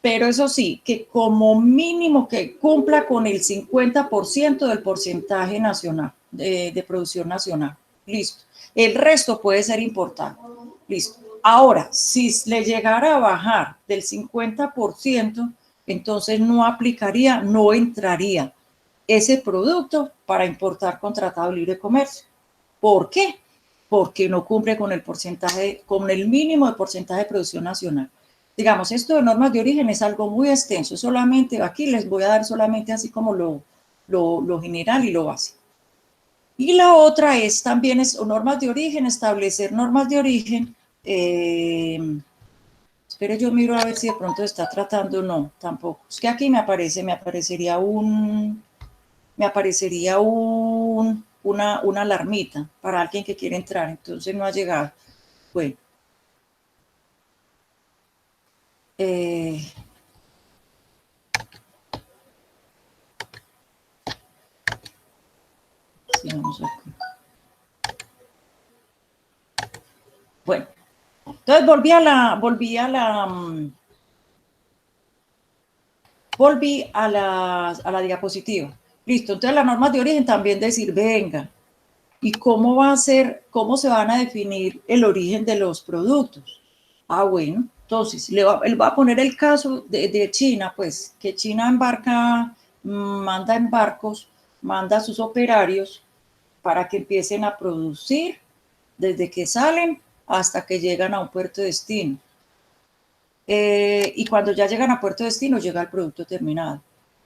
pero eso sí, que como mínimo que cumpla con el 50% del porcentaje nacional, de producción nacional. Listo. El resto puede ser importado. Listo. Ahora, si le llegara a bajar del 50%, entonces no aplicaría, no entraría ese producto para importar con Tratado de Libre Comercio. ¿Por qué? Porque no cumple con el porcentaje, con el mínimo de porcentaje de producción nacional. Digamos, esto de normas de origen es algo muy extenso, solamente aquí les voy a dar solamente así como lo general y lo básico. Y la otra es también normas de origen, establecer normas de origen. Espere, yo miro a ver si de pronto está tratando, no, tampoco. Es que aquí me aparecería una alarmita para alguien que quiere entrar, entonces no ha llegado. Bueno. Sí, vamos aquí. Bueno, entonces volví a la diapositiva. Listo, entonces las normas de origen también decir, venga, ¿y cómo va a ser, cómo se van a definir el origen de los productos? Ah, bueno, entonces, él va a poner el caso de China, pues, que China manda en barcos, manda a sus operarios para que empiecen a producir desde que salen hasta que llegan a un puerto de destino. Y cuando ya llegan a puerto de destino, llega el producto terminado.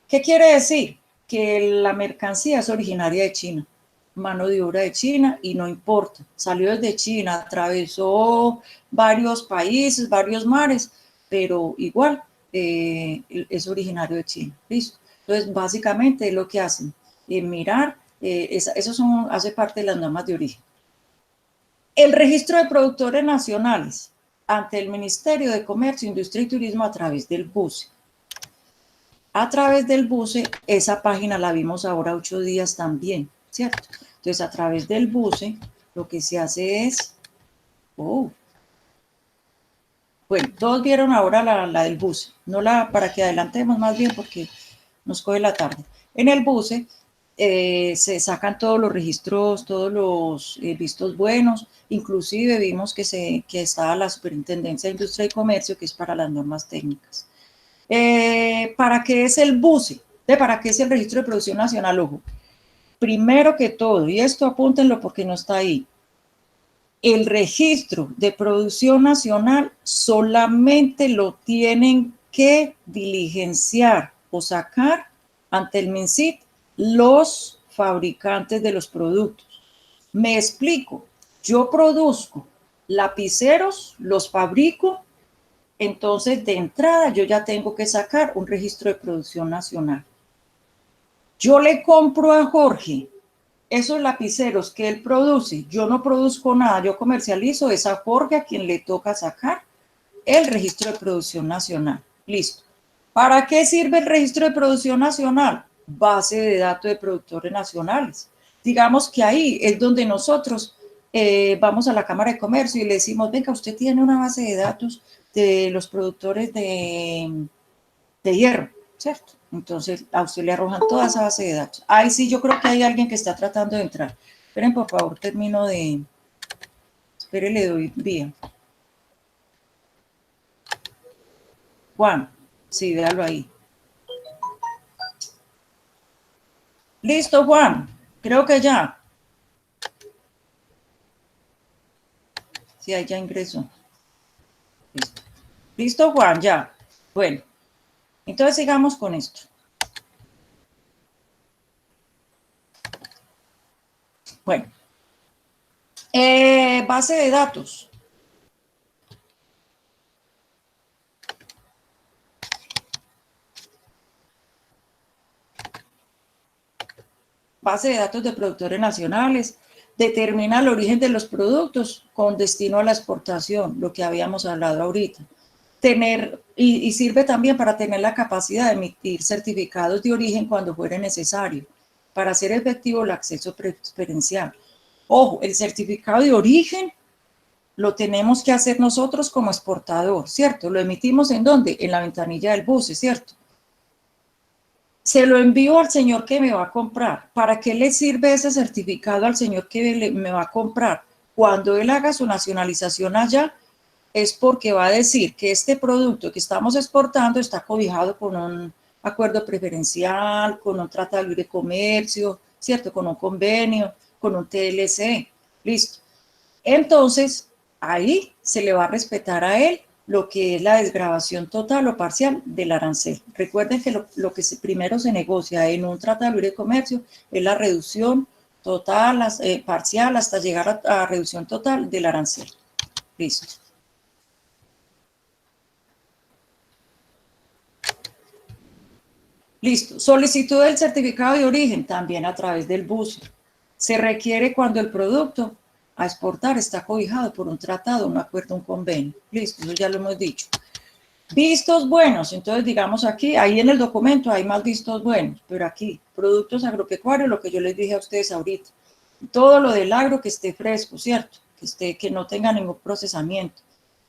¿Qué quiere decir? Que la mercancía es originaria de China, mano de obra de China, y no importa, salió desde China, atravesó varios países, varios mares, pero igual es originario de China. ¿Listo? Entonces, básicamente es lo que hacen, mirar, eso hace parte de las normas de origen. El registro de productores nacionales ante el Ministerio de Comercio, Industria y Turismo a través del BUCE. A través del BUCE, esa página la vimos ahora 8 días también, ¿cierto? Entonces, a través del BUCE, lo que se hace es... Bueno, todos vieron ahora la del BUCE, no para que adelantemos más bien porque nos coge la tarde. En el BUCE se sacan todos los registros, todos los vistos buenos, inclusive vimos que estaba la Superintendencia de Industria y Comercio, que es para las normas técnicas. ¿Para qué es el BUCE? ¿Para qué es el Registro de Producción Nacional? Ojo, primero que todo, y esto apúntenlo porque no está ahí, el registro de producción nacional solamente lo tienen que diligenciar o sacar ante el MINCIT los fabricantes de los productos. Me explico, yo produzco lapiceros, los fabrico, entonces de entrada yo ya tengo que sacar un registro de producción nacional. Yo le compro a Jorge esos lapiceros que él produce, yo no produzco nada, yo comercializo, es a Jorge a quien le toca sacar el registro de producción nacional. Listo. ¿Para qué sirve el registro de producción nacional? Base de datos de productores nacionales. Digamos que ahí es donde nosotros vamos a la Cámara de Comercio y le decimos, venga, usted tiene una base de datos de los productores de hierro, ¿cierto? Entonces, a usted le arrojan toda esa base de datos. Ahí sí, yo creo que hay alguien que está tratando de entrar. Esperen, por favor, termino de... Esperen, le doy vía. Juan, sí, véalo ahí. Listo, Juan. Creo que ya. Sí, ahí ya ingresó. Listo. Listo, Juan, ya. Bueno, entonces sigamos con esto. Bueno, base de datos. Base de datos de productores nacionales, determina el origen de los productos con destino a la exportación, lo que habíamos hablado ahorita. Y sirve también para tener la capacidad de emitir certificados de origen cuando fuere necesario, para hacer efectivo el acceso preferencial. Ojo, el certificado de origen lo tenemos que hacer nosotros como exportador, ¿cierto? Lo emitimos ¿en dónde? En la ventanilla del BUCE, ¿cierto? Se lo envío al señor que me va a comprar. ¿Para qué le sirve ese certificado al señor que me va a comprar? Cuando él haga su nacionalización allá, es porque va a decir que este producto que estamos exportando está cobijado con un acuerdo preferencial, con un tratado de libre comercio, ¿cierto? Con un convenio, con un TLC, listo. Entonces, ahí se le va a respetar a él lo que es la desgravación total o parcial del arancel. Recuerden que lo que primero se negocia en un tratado de libre comercio es la reducción total, parcial, hasta llegar a reducción total del arancel. Listo. Listo. Solicitud del certificado de origen, también a través del BUSO. Se requiere cuando el producto a exportar está cobijado por un tratado, un acuerdo, un convenio. Listo, eso ya lo hemos dicho. Vistos buenos, entonces digamos aquí, ahí en el documento hay más vistos buenos, pero aquí, productos agropecuarios, lo que yo les dije a ustedes ahorita. Todo lo del agro que esté fresco, ¿cierto? Que no tenga ningún procesamiento.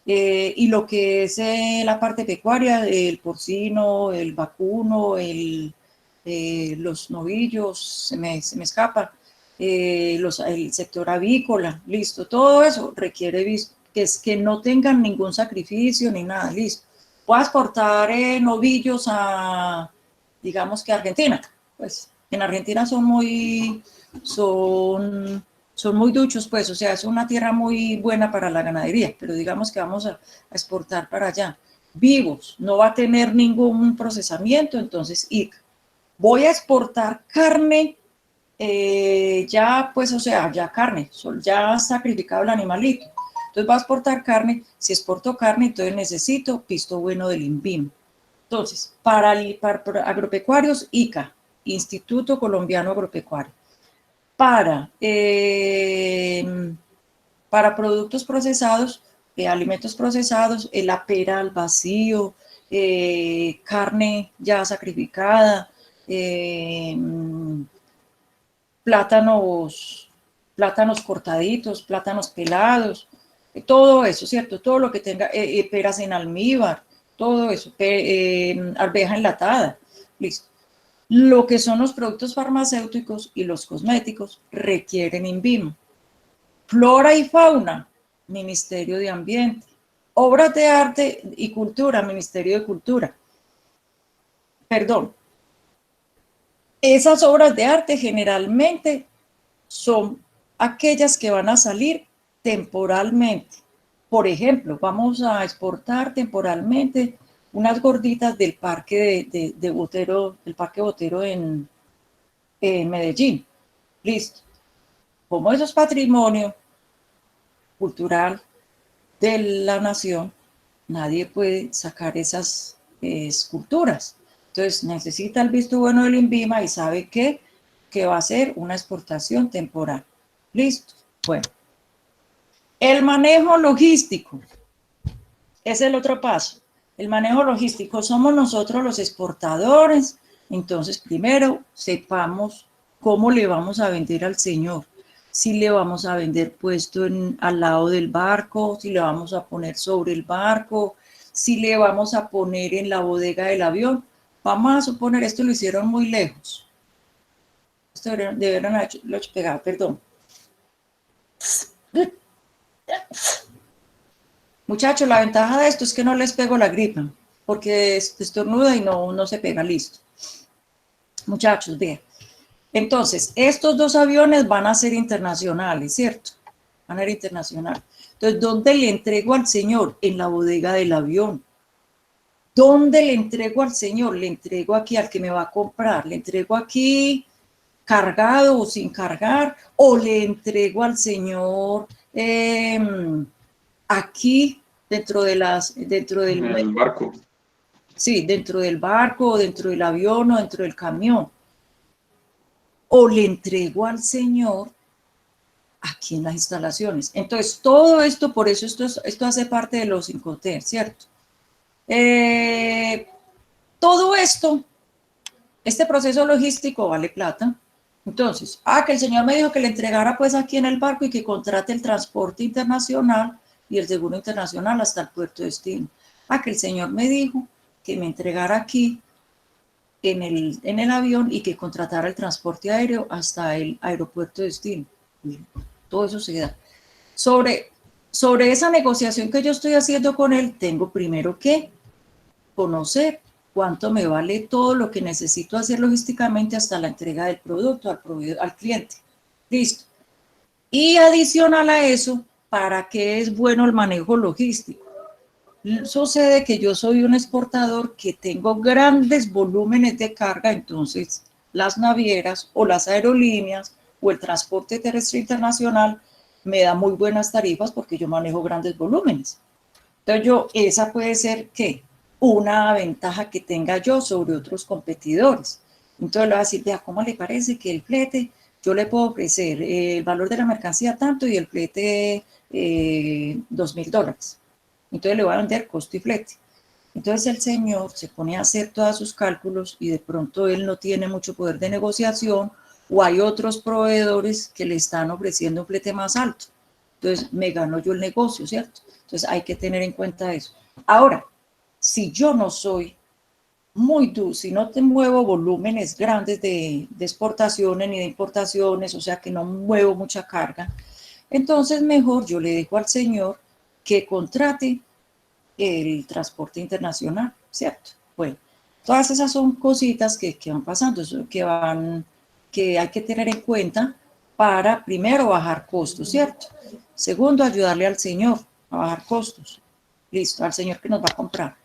Y lo que es la parte pecuaria, el porcino, el vacuno, los novillos, se me escapa, el sector avícola, listo, todo eso requiere que no tengan ningún sacrificio ni nada, listo. Puedo exportar novillos a, digamos que a Argentina, pues en Argentina son muy duchos, pues, o sea, es una tierra muy buena para la ganadería, pero digamos que vamos a exportar para allá. Vivos, no va a tener ningún procesamiento, entonces ICA. Voy a exportar carne, ya, pues, o sea, ya carne, ya sacrificado el animalito. Entonces va a exportar carne, si exporto carne, entonces necesito visto bueno del INVIM. Entonces, para agropecuarios, ICA, Instituto Colombiano Agropecuario. Para productos procesados, alimentos procesados, la pera al vacío, carne ya sacrificada, plátanos cortaditos, plátanos pelados, todo eso, ¿cierto? Todo lo que tenga, peras en almíbar, todo eso, arveja enlatada, listo. Lo que son los productos farmacéuticos y los cosméticos requieren INVIMA. Flora y fauna, Ministerio de Ambiente. Obras de arte y cultura, Ministerio de Cultura. Perdón. Esas obras de arte generalmente son aquellas que van a salir temporalmente. Por ejemplo, vamos a exportar temporalmente unas gorditas del parque de Botero, el parque Botero en Medellín. Listo. Como eso es patrimonio cultural de la nación, nadie puede sacar esas esculturas. Entonces necesita el visto bueno del INVIMA y sabe que va a ser una exportación temporal. Listo. Bueno. El manejo logístico es el otro paso. El manejo logístico somos nosotros los exportadores. Entonces, primero, sepamos cómo le vamos a vender al señor. Si le vamos a vender puesto al lado del barco, si le vamos a poner sobre el barco, si le vamos a poner en la bodega del avión. Vamos a suponer, esto lo hicieron muy lejos. Esto deberían haberlo pegado, perdón. Muchachos, la ventaja de esto es que no les pego la gripa, porque estornuda y no se pega, listo. Muchachos, vean. Entonces, estos dos aviones van a ser internacionales, ¿cierto? Van a ser internacionales. Entonces, ¿dónde le entrego al señor? En la bodega del avión. ¿Dónde le entrego al señor? Le entrego aquí al que me va a comprar. Le entrego aquí cargado o sin cargar, o le entrego al señor aquí dentro del barco. Sí, dentro del barco, o dentro del avión, o dentro del camión. O le entrego al señor aquí en las instalaciones. Entonces, todo esto, por eso esto hace parte de los Incoterm, ¿cierto? Todo esto, este proceso logístico vale plata. Entonces, que el señor me dijo que le entregara pues aquí en el barco y que contrate el transporte internacional y el seguro internacional hasta el puerto de destino. Que el señor me dijo que me entregara aquí en el avión y que contratara el transporte aéreo hasta el aeropuerto de destino. Todo eso se da. Sobre esa negociación que yo estoy haciendo con él, tengo primero que conocer cuánto me vale todo lo que necesito hacer logísticamente hasta la entrega del producto al proveedor, al cliente. Listo. Y adicional a eso, ¿para qué es bueno el manejo logístico? Sucede que yo soy un exportador que tengo grandes volúmenes de carga, entonces las navieras o las aerolíneas o el transporte terrestre internacional me da muy buenas tarifas porque yo manejo grandes volúmenes. Entonces esa puede ser, ¿qué? Una ventaja que tenga yo sobre otros competidores. Entonces le voy a decir, vea, ¿cómo le parece que el flete, yo le puedo ofrecer el valor de la mercancía tanto y el flete $2,000? Entonces le voy a vender costo y flete. Entonces el señor se pone a hacer todos sus cálculos y de pronto él no tiene mucho poder de negociación o hay otros proveedores que le están ofreciendo un flete más alto. Entonces me gano yo el negocio, ¿cierto? Entonces hay que tener en cuenta eso. Ahora, si yo no soy muy duro, si no te muevo volúmenes grandes de exportaciones ni de importaciones, o sea que no muevo mucha carga, entonces mejor yo le dejo al señor que contrate el transporte internacional, ¿cierto? Bueno, todas esas son cositas que van pasando, que hay que tener en cuenta para, primero, bajar costos, ¿cierto? Segundo, ayudarle al señor a bajar costos. Listo, al señor que nos va a comprar.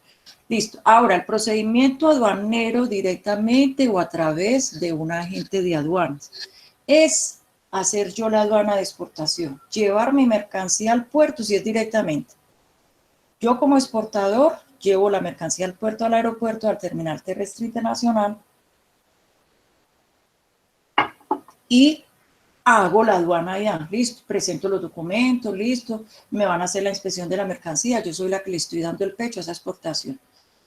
Listo. Ahora, el procedimiento aduanero directamente o a través de un agente de aduanas es hacer yo la aduana de exportación, llevar mi mercancía al puerto si es directamente. Yo como exportador llevo la mercancía al puerto, al aeropuerto, al terminal terrestre internacional y hago la aduana allá, listo, presento los documentos, listo, me van a hacer la inspección de la mercancía, yo soy la que le estoy dando el pecho a esa exportación.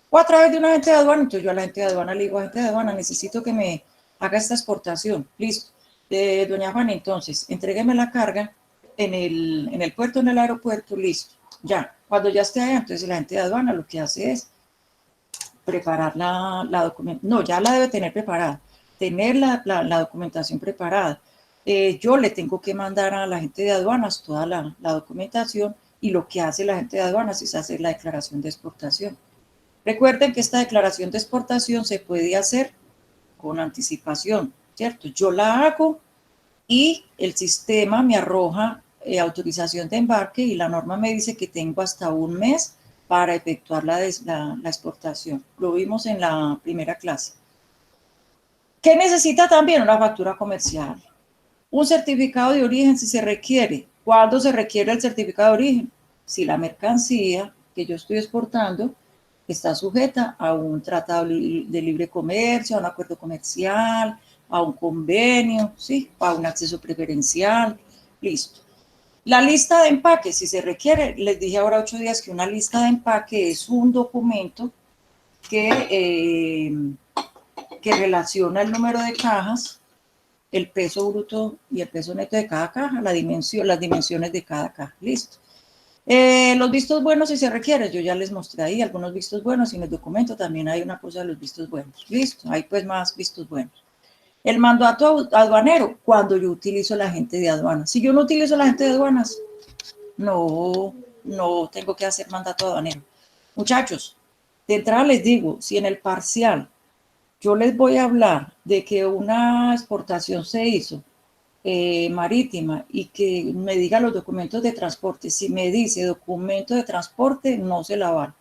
O a través de un agente de aduana, entonces yo a la agente de aduana le digo, agente de aduana, necesito que me haga esta exportación, listo. Doña Juana, entonces, entrégueme la carga en el puerto, en el aeropuerto, listo, ya. Cuando ya esté allá, entonces la agente de aduana lo que hace es preparar la documentación, no, ya la debe tener preparada, tener la documentación preparada. Yo le tengo que mandar a la gente de aduanas toda la documentación y lo que hace la gente de aduanas es hacer la declaración de exportación. Recuerden que esta declaración de exportación se puede hacer con anticipación, ¿cierto? Yo la hago y el sistema me arroja autorización de embarque y la norma me dice que tengo hasta un mes para efectuar la exportación. Lo vimos en la primera clase. ¿Qué necesita también? Una factura comercial. Un certificado de origen si se requiere. ¿Cuándo se requiere el certificado de origen? Si la mercancía que yo estoy exportando está sujeta a un tratado de libre comercio, a un acuerdo comercial, a un convenio, ¿sí? A un acceso preferencial, listo. La lista de empaque, si se requiere, les dije ahora 8 días que una lista de empaque es un documento que relaciona el número de cajas, el peso bruto y el peso neto de cada caja, las dimensiones de cada caja, listo. Los vistos buenos si se requiere, yo ya les mostré ahí algunos vistos buenos y en el documento también hay una cosa de los vistos buenos, listo, hay pues más vistos buenos. El mandato aduanero, cuando yo utilizo la agente de aduanas. Si yo no utilizo la agente de aduanas, no tengo que hacer mandato aduanero. Muchachos, de entrada les digo, si en el parcial yo les voy a hablar de que una exportación se hizo marítima y que me diga los documentos de transporte, si me dice documento de transporte, no se la valgo.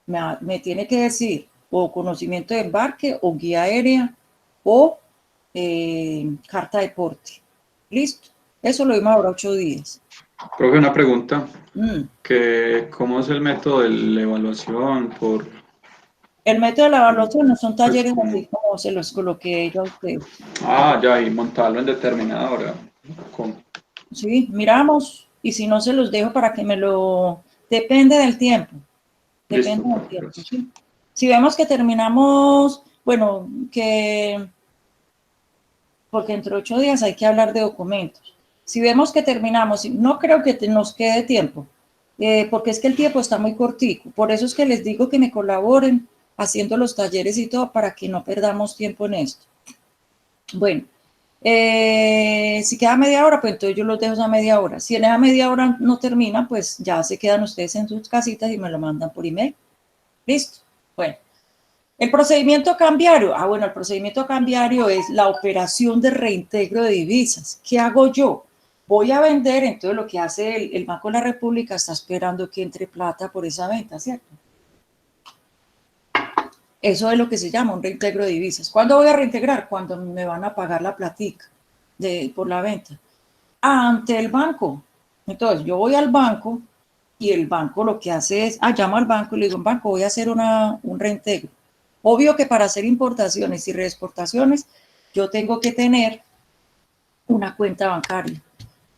Me tiene que decir o conocimiento de embarque o guía aérea o carta de porte. Listo. Eso lo vimos ahora 8 días. Profe, una pregunta. ¿Cómo es el método de la evaluación? El método de la evaluación no son talleres así como se los coloqué yo a ustedes. Ah, ya, y montarlo en determinada hora. ¿Cómo? Sí, miramos y si no se los dejo para que me lo... Depende del tiempo. Depende del tiempo, ¿sí? Si vemos que terminamos, bueno, porque entre 8 días hay que hablar de documentos. Si vemos que terminamos, no creo que nos quede tiempo, porque es que el tiempo está muy cortico. Por eso es que les digo que me colaboren haciendo los talleres y todo para que no perdamos tiempo en esto. Bueno, si queda media hora, pues entonces yo los dejo a media hora. Si en esa media hora no termina, pues ya se quedan ustedes en sus casitas y me lo mandan por email. ¿Listo? Bueno, El procedimiento cambiario, bueno, el procedimiento cambiario es la operación de reintegro de divisas. ¿Qué hago yo? Voy a vender, entonces lo que hace el Banco de la República está esperando que entre plata por esa venta, ¿cierto? Eso es lo que se llama un reintegro de divisas. ¿Cuándo voy a reintegrar? Cuando me van a pagar la platica por la venta. Ante el banco. Entonces, yo voy al banco y el banco lo que hace es, llamo al banco y le digo, banco, voy a hacer un reintegro. Obvio que para hacer importaciones y reexportaciones, yo tengo que tener una cuenta bancaria.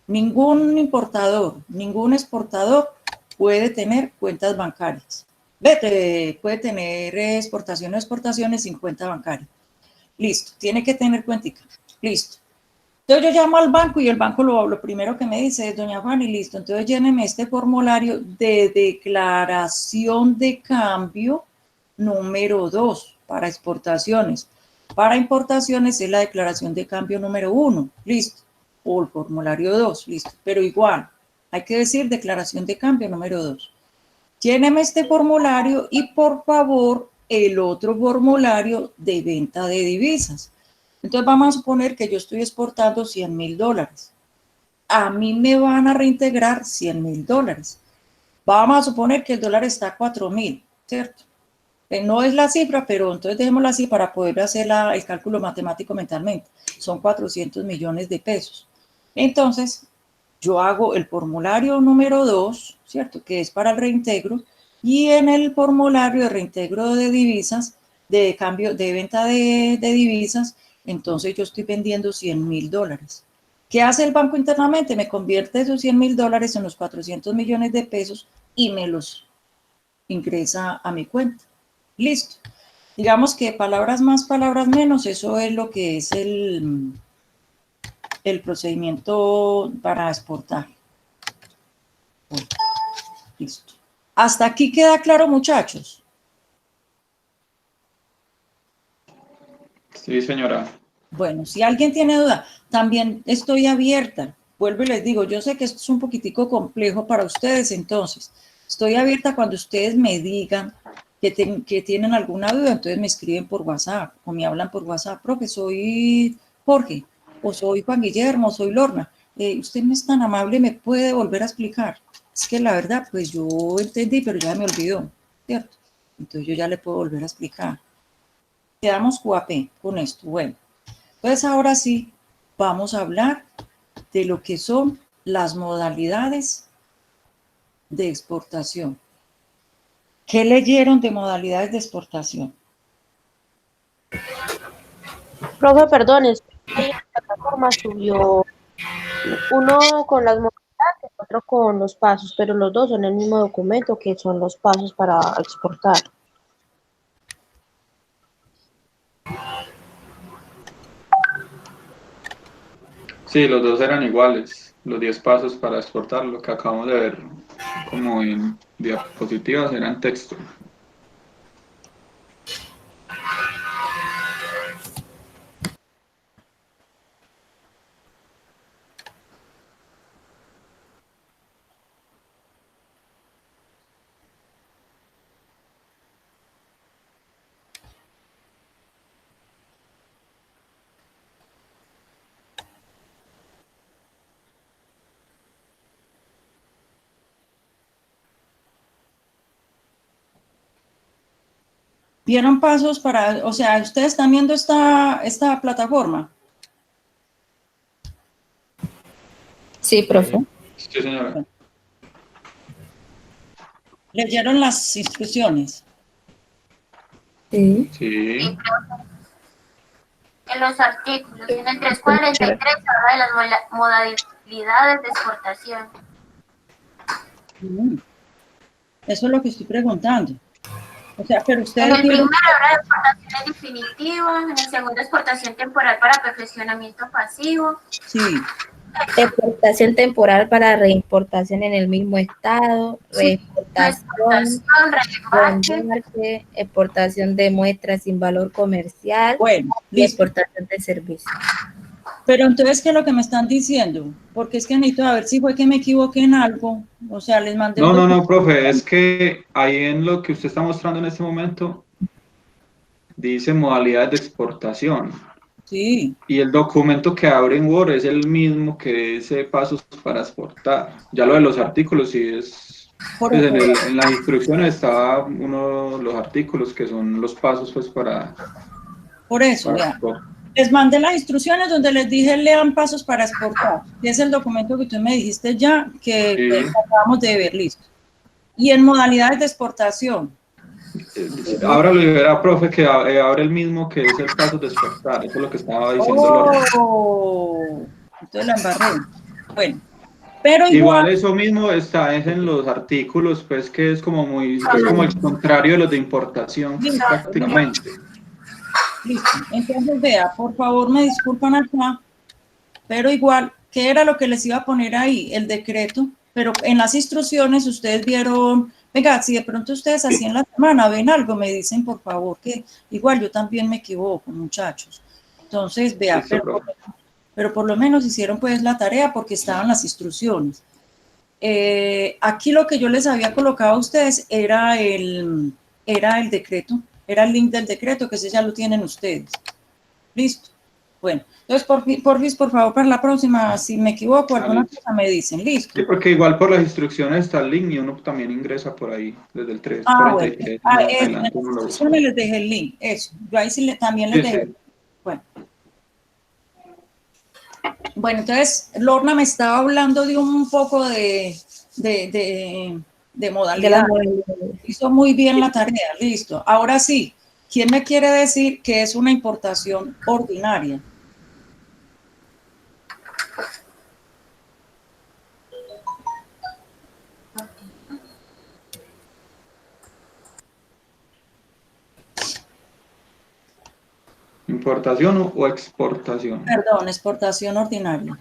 Ningún importador, ningún exportador puede tener cuentas bancarias. Puede tener exportaciones sin cuenta bancaria. Listo, tiene que tener cuentica. Listo. Entonces yo llamo al banco y el banco lo primero que me dice es, doña Fanny, listo, entonces lléneme este formulario de declaración de cambio número 2 para exportaciones. Para importaciones es la declaración de cambio número 1, listo, o el formulario 2, listo, pero igual, hay que decir declaración de cambio número 2. Lléneme este formulario y por favor el otro formulario de venta de divisas. Entonces vamos a suponer que yo estoy exportando $100,000. A mí me van a reintegrar $100,000. Vamos a suponer que el dólar está a 4,000, ¿cierto? No es la cifra, pero entonces dejémosla así para poder hacer el cálculo matemático mentalmente. Son 400 millones de pesos. Entonces, yo hago el formulario número 2, ¿cierto? Que es para el reintegro. Y en el formulario de reintegro de divisas, de cambio, de venta de divisas, entonces yo estoy vendiendo $100,000. ¿Qué hace el banco internamente? Me convierte esos $100,000 en los 400 millones de pesos y me los ingresa a mi cuenta. Listo. Digamos que palabras más, palabras menos, eso es lo que es el procedimiento para exportar. Bueno, listo. ¿Hasta aquí queda claro, muchachos? Sí, señora. Bueno, si alguien tiene duda, también estoy abierta. Vuelvo y les digo, yo sé que esto es un poquitico complejo para ustedes, entonces estoy abierta cuando ustedes me digan que tienen alguna duda, entonces me escriben por WhatsApp o me hablan por WhatsApp, profe, soy Jorge, o soy Juan Guillermo, soy Lorna. Usted no es tan amable, ¿me puede volver a explicar? Es que la verdad, pues yo entendí, pero ya me olvidó, ¿cierto? Entonces yo ya le puedo volver a explicar. Quedamos QAP con esto. Bueno, entonces ahora sí vamos a hablar de lo que son las modalidades de exportación. ¿Qué leyeron de modalidades de exportación? Profe, perdón, es que ahí en la plataforma subió uno con las modalidades y otro con los pasos, pero los dos son el mismo documento que son los pasos para exportar. Sí, los dos eran iguales. Los 10 pasos para exportar, lo que acabamos de ver como en diapositivas, eran texto. ¿Vieron pasos para, o sea, ustedes están viendo esta plataforma? Sí, profe. Sí, señora. ¿Leyeron las instrucciones? Sí. Sí. En los artículos, en el 343 habla de las modalidades de exportación. Eso es lo que estoy preguntando. O sea, pero En ustedes el primero vieron... habla de exportaciones definitivas, en el segundo exportación temporal para perfeccionamiento pasivo. Sí, Exportación temporal para reimportación en el mismo estado, reexportación, reembarque, exportación de muestras sin valor comercial bueno, y listo. exportación de servicios. Pero entonces, ¿qué es lo que me están diciendo? Porque es que necesito a ver si fue que me equivoqué en algo. O sea, les mandé No, un no, documento. no, profe, es que ahí en lo que usted está mostrando en este momento, dice modalidades de exportación. Sí, Y el documento que abre en Word es el mismo que dice pasos para exportar. Ya lo de los artículos sí es, por pues eso. en las instrucciones estaba uno de los artículos que son los pasos pues Por eso, para vea. exportar. Les mandé las instrucciones donde les dije lean pasos para exportar, que es el documento que tú me dijiste ya, que Sí. acabamos de ver, listo. Y en modalidades de exportación. Ahora lo libera, profe, que abre el mismo que es el paso de exportar. Eso es lo que estaba diciendo Lorna. Oh, entonces la embarré. Bueno, pero Igual igual, eso mismo está es en los artículos, pues que es como es como el contrario de los de importación listo, listo, prácticamente. listo. Entonces, vea, por favor, me disculpan acá, pero igual, ¿qué era lo que les iba a poner ahí? El decreto, pero en las instrucciones ustedes vieron, venga, si de pronto ustedes así en la semana ven algo, me dicen por favor que igual yo también me equivoco, muchachos. Entonces, vea, Listo, profe. pero por lo menos hicieron pues la tarea porque estaban las instrucciones. Aquí lo que yo les había colocado a ustedes era el decreto, era el link del decreto, que ese ya lo tienen ustedes. Listo. Bueno, entonces por favor, para la próxima, si me equivoco, alguna Listo. cosa me dicen. Listo. Sí, porque igual por las instrucciones está el link y uno también ingresa por ahí desde el Bueno. 343 en Eso, en las adelante uno lo busca. instrucciones les dejé el link, eso. Yo ahí sí también les Sí, dejé. sí. Bueno. Bueno, entonces Lorna me estaba hablando de un poco de De modalidad. las modalidades. Hizo muy bien la tarea, listo. Ahora sí, ¿quién me quiere decir que es una importación ordinaria? ¿Importación o exportación? Perdón, exportación ordinaria.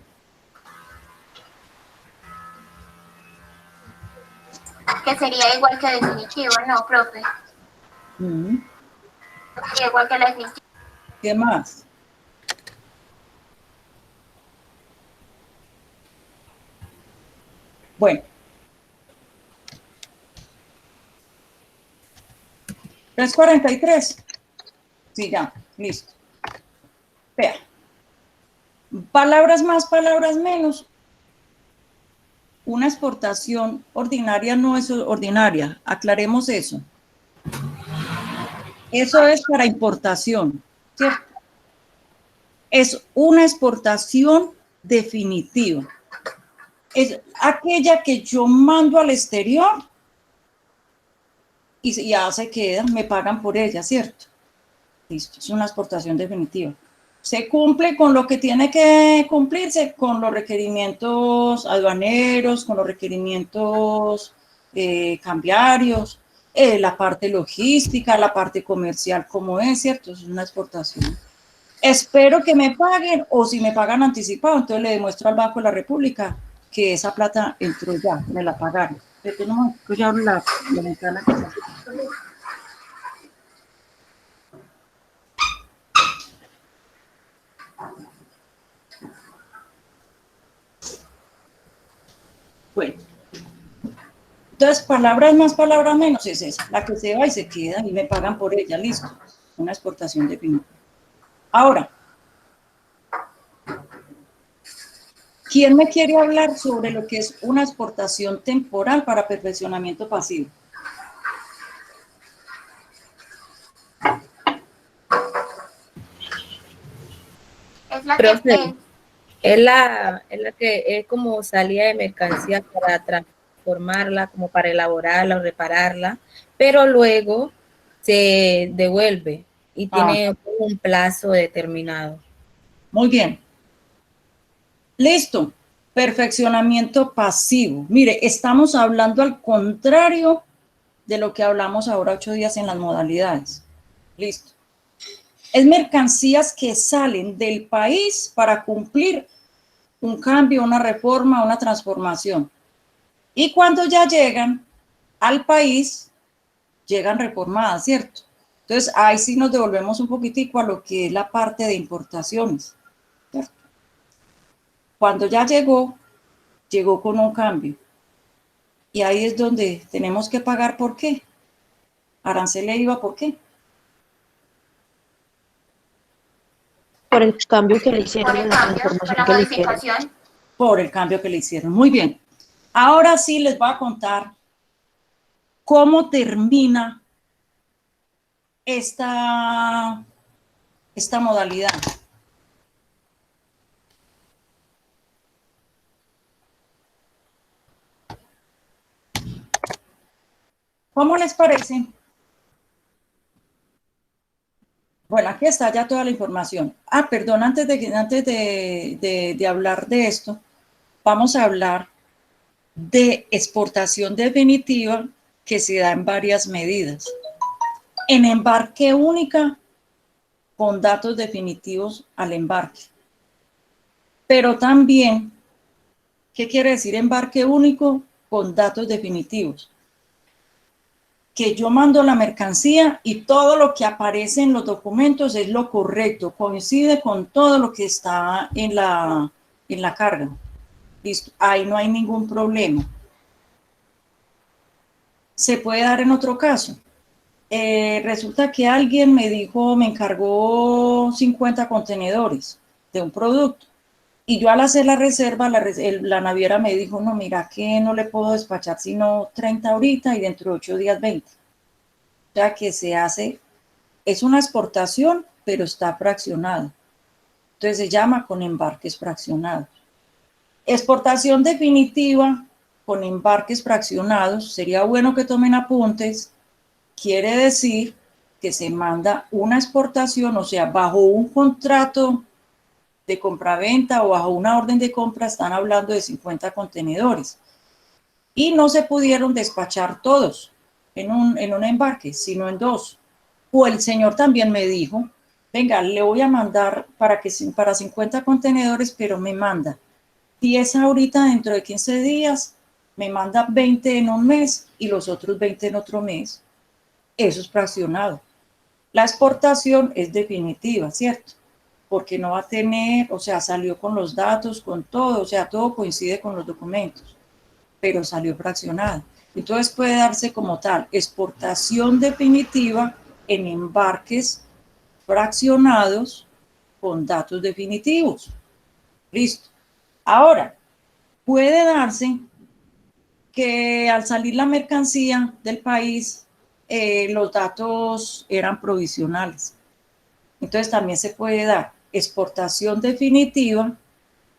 Que sería igual que definitivo, ¿no, profe? Sería igual que la definitiva. ¿Qué más? Bueno. 343. Sí, ya, listo. Vea. Palabras más, palabras menos. Una exportación ordinaria no es ordinaria. Aclaremos eso. Eso es para importación, ¿cierto? Es una exportación definitiva. Es aquella que yo mando al exterior y ya se queda, me pagan por ella, ¿cierto? Listo, es una exportación definitiva. Se cumple con lo que tiene que cumplirse, con los requerimientos aduaneros, con los requerimientos cambiarios, la parte logística, la parte comercial, como es, ¿cierto? Es una exportación. Espero que me paguen, o si me pagan anticipado, entonces le demuestro al Banco de la República que esa plata entró ya, me la pagaron. Pero no, pues ya abro la ventana. Bueno, entonces palabras más, palabras menos es esa, la que se va y se queda y me pagan por ella, listo. Una exportación definitiva. Ahora, ¿quién me quiere hablar sobre lo que es una exportación temporal para perfeccionamiento pasivo? Es la Profe, que es la que es como salida de mercancía para transformarla, como para elaborarla o repararla, pero luego se devuelve y tiene un plazo determinado. Muy bien. Listo. Perfeccionamiento pasivo. Mire, estamos hablando al contrario de lo que hablamos ahora 8 días en las modalidades. Listo. Es mercancías que salen del país para cumplir un cambio, una reforma, una transformación. Y cuando ya llegan al país, llegan reformadas, ¿cierto? Entonces, ahí sí nos devolvemos un poquitico a lo que es la parte de importaciones, ¿cierto? Cuando ya llegó con un cambio. Y ahí es donde tenemos que pagar, ¿por qué? Arancel e IVA, ¿por qué? por el cambio que le hicieron Por el en la cambio, por transformación la que le hicieron. modificación. Por el cambio que le hicieron. Muy bien. Ahora sí les voy a contar cómo termina esta modalidad. ¿Cómo les parece? Bueno, aquí está ya toda la información. Ah, perdón, antes de hablar de esto, vamos a hablar de exportación definitiva que se da en varias medidas. En embarque única, con datos definitivos al embarque. Pero también, ¿qué quiere decir embarque único con datos definitivos? Que yo mando la mercancía y todo lo que aparece en los documentos es lo correcto, coincide con todo lo que está en la carga. Listo, ahí no hay ningún problema. Se puede dar en otro caso. Resulta que alguien me dijo, me encargó 50 contenedores de un producto. Y yo al hacer la reserva, la naviera me dijo, no, mira que no le puedo despachar sino 30 ahorita y dentro de 8 días 20. O sea que se hace, es una exportación, pero está fraccionada. Entonces se llama con embarques fraccionados. Exportación definitiva con embarques fraccionados, sería bueno que tomen apuntes, quiere decir que se manda una exportación, o sea, bajo un contrato de compraventa o bajo una orden de compra, están hablando de 50 contenedores. Y no se pudieron despachar todos en un embarque, sino en 2. O el señor también me dijo, venga, le voy a mandar para 50 contenedores, pero me manda 10 ahorita dentro de 15 días, me manda 20 en un mes y los otros 20 en otro mes. Eso es fraccionado. La exportación es definitiva, ¿cierto? Porque no va a tener, o sea, salió con los datos, con todo, o sea, todo coincide con los documentos, pero salió fraccionada. Entonces puede darse como tal, exportación definitiva en embarques fraccionados con datos definitivos. Listo. Ahora, puede darse que al salir la mercancía del país, los datos eran provisionales. Entonces también se puede dar exportación definitiva.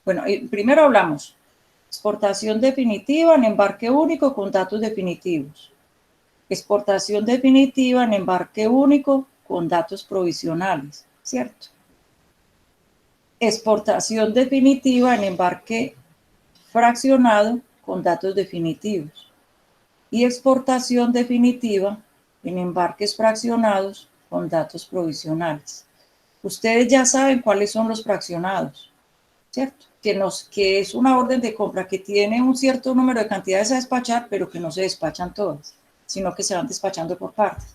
Bueno, primero hablamos exportación definitiva en embarque único con datos definitivos. Exportación definitiva en embarque único con datos provisionales, ¿cierto? Exportación definitiva en embarque fraccionado con datos definitivos. Y exportación definitiva en embarques fraccionados con datos provisionales. Ustedes ya saben cuáles son los fraccionados, ¿cierto? Que es una orden de compra que tiene un cierto número de cantidades a despachar, pero que no se despachan todas, sino que se van despachando por partes.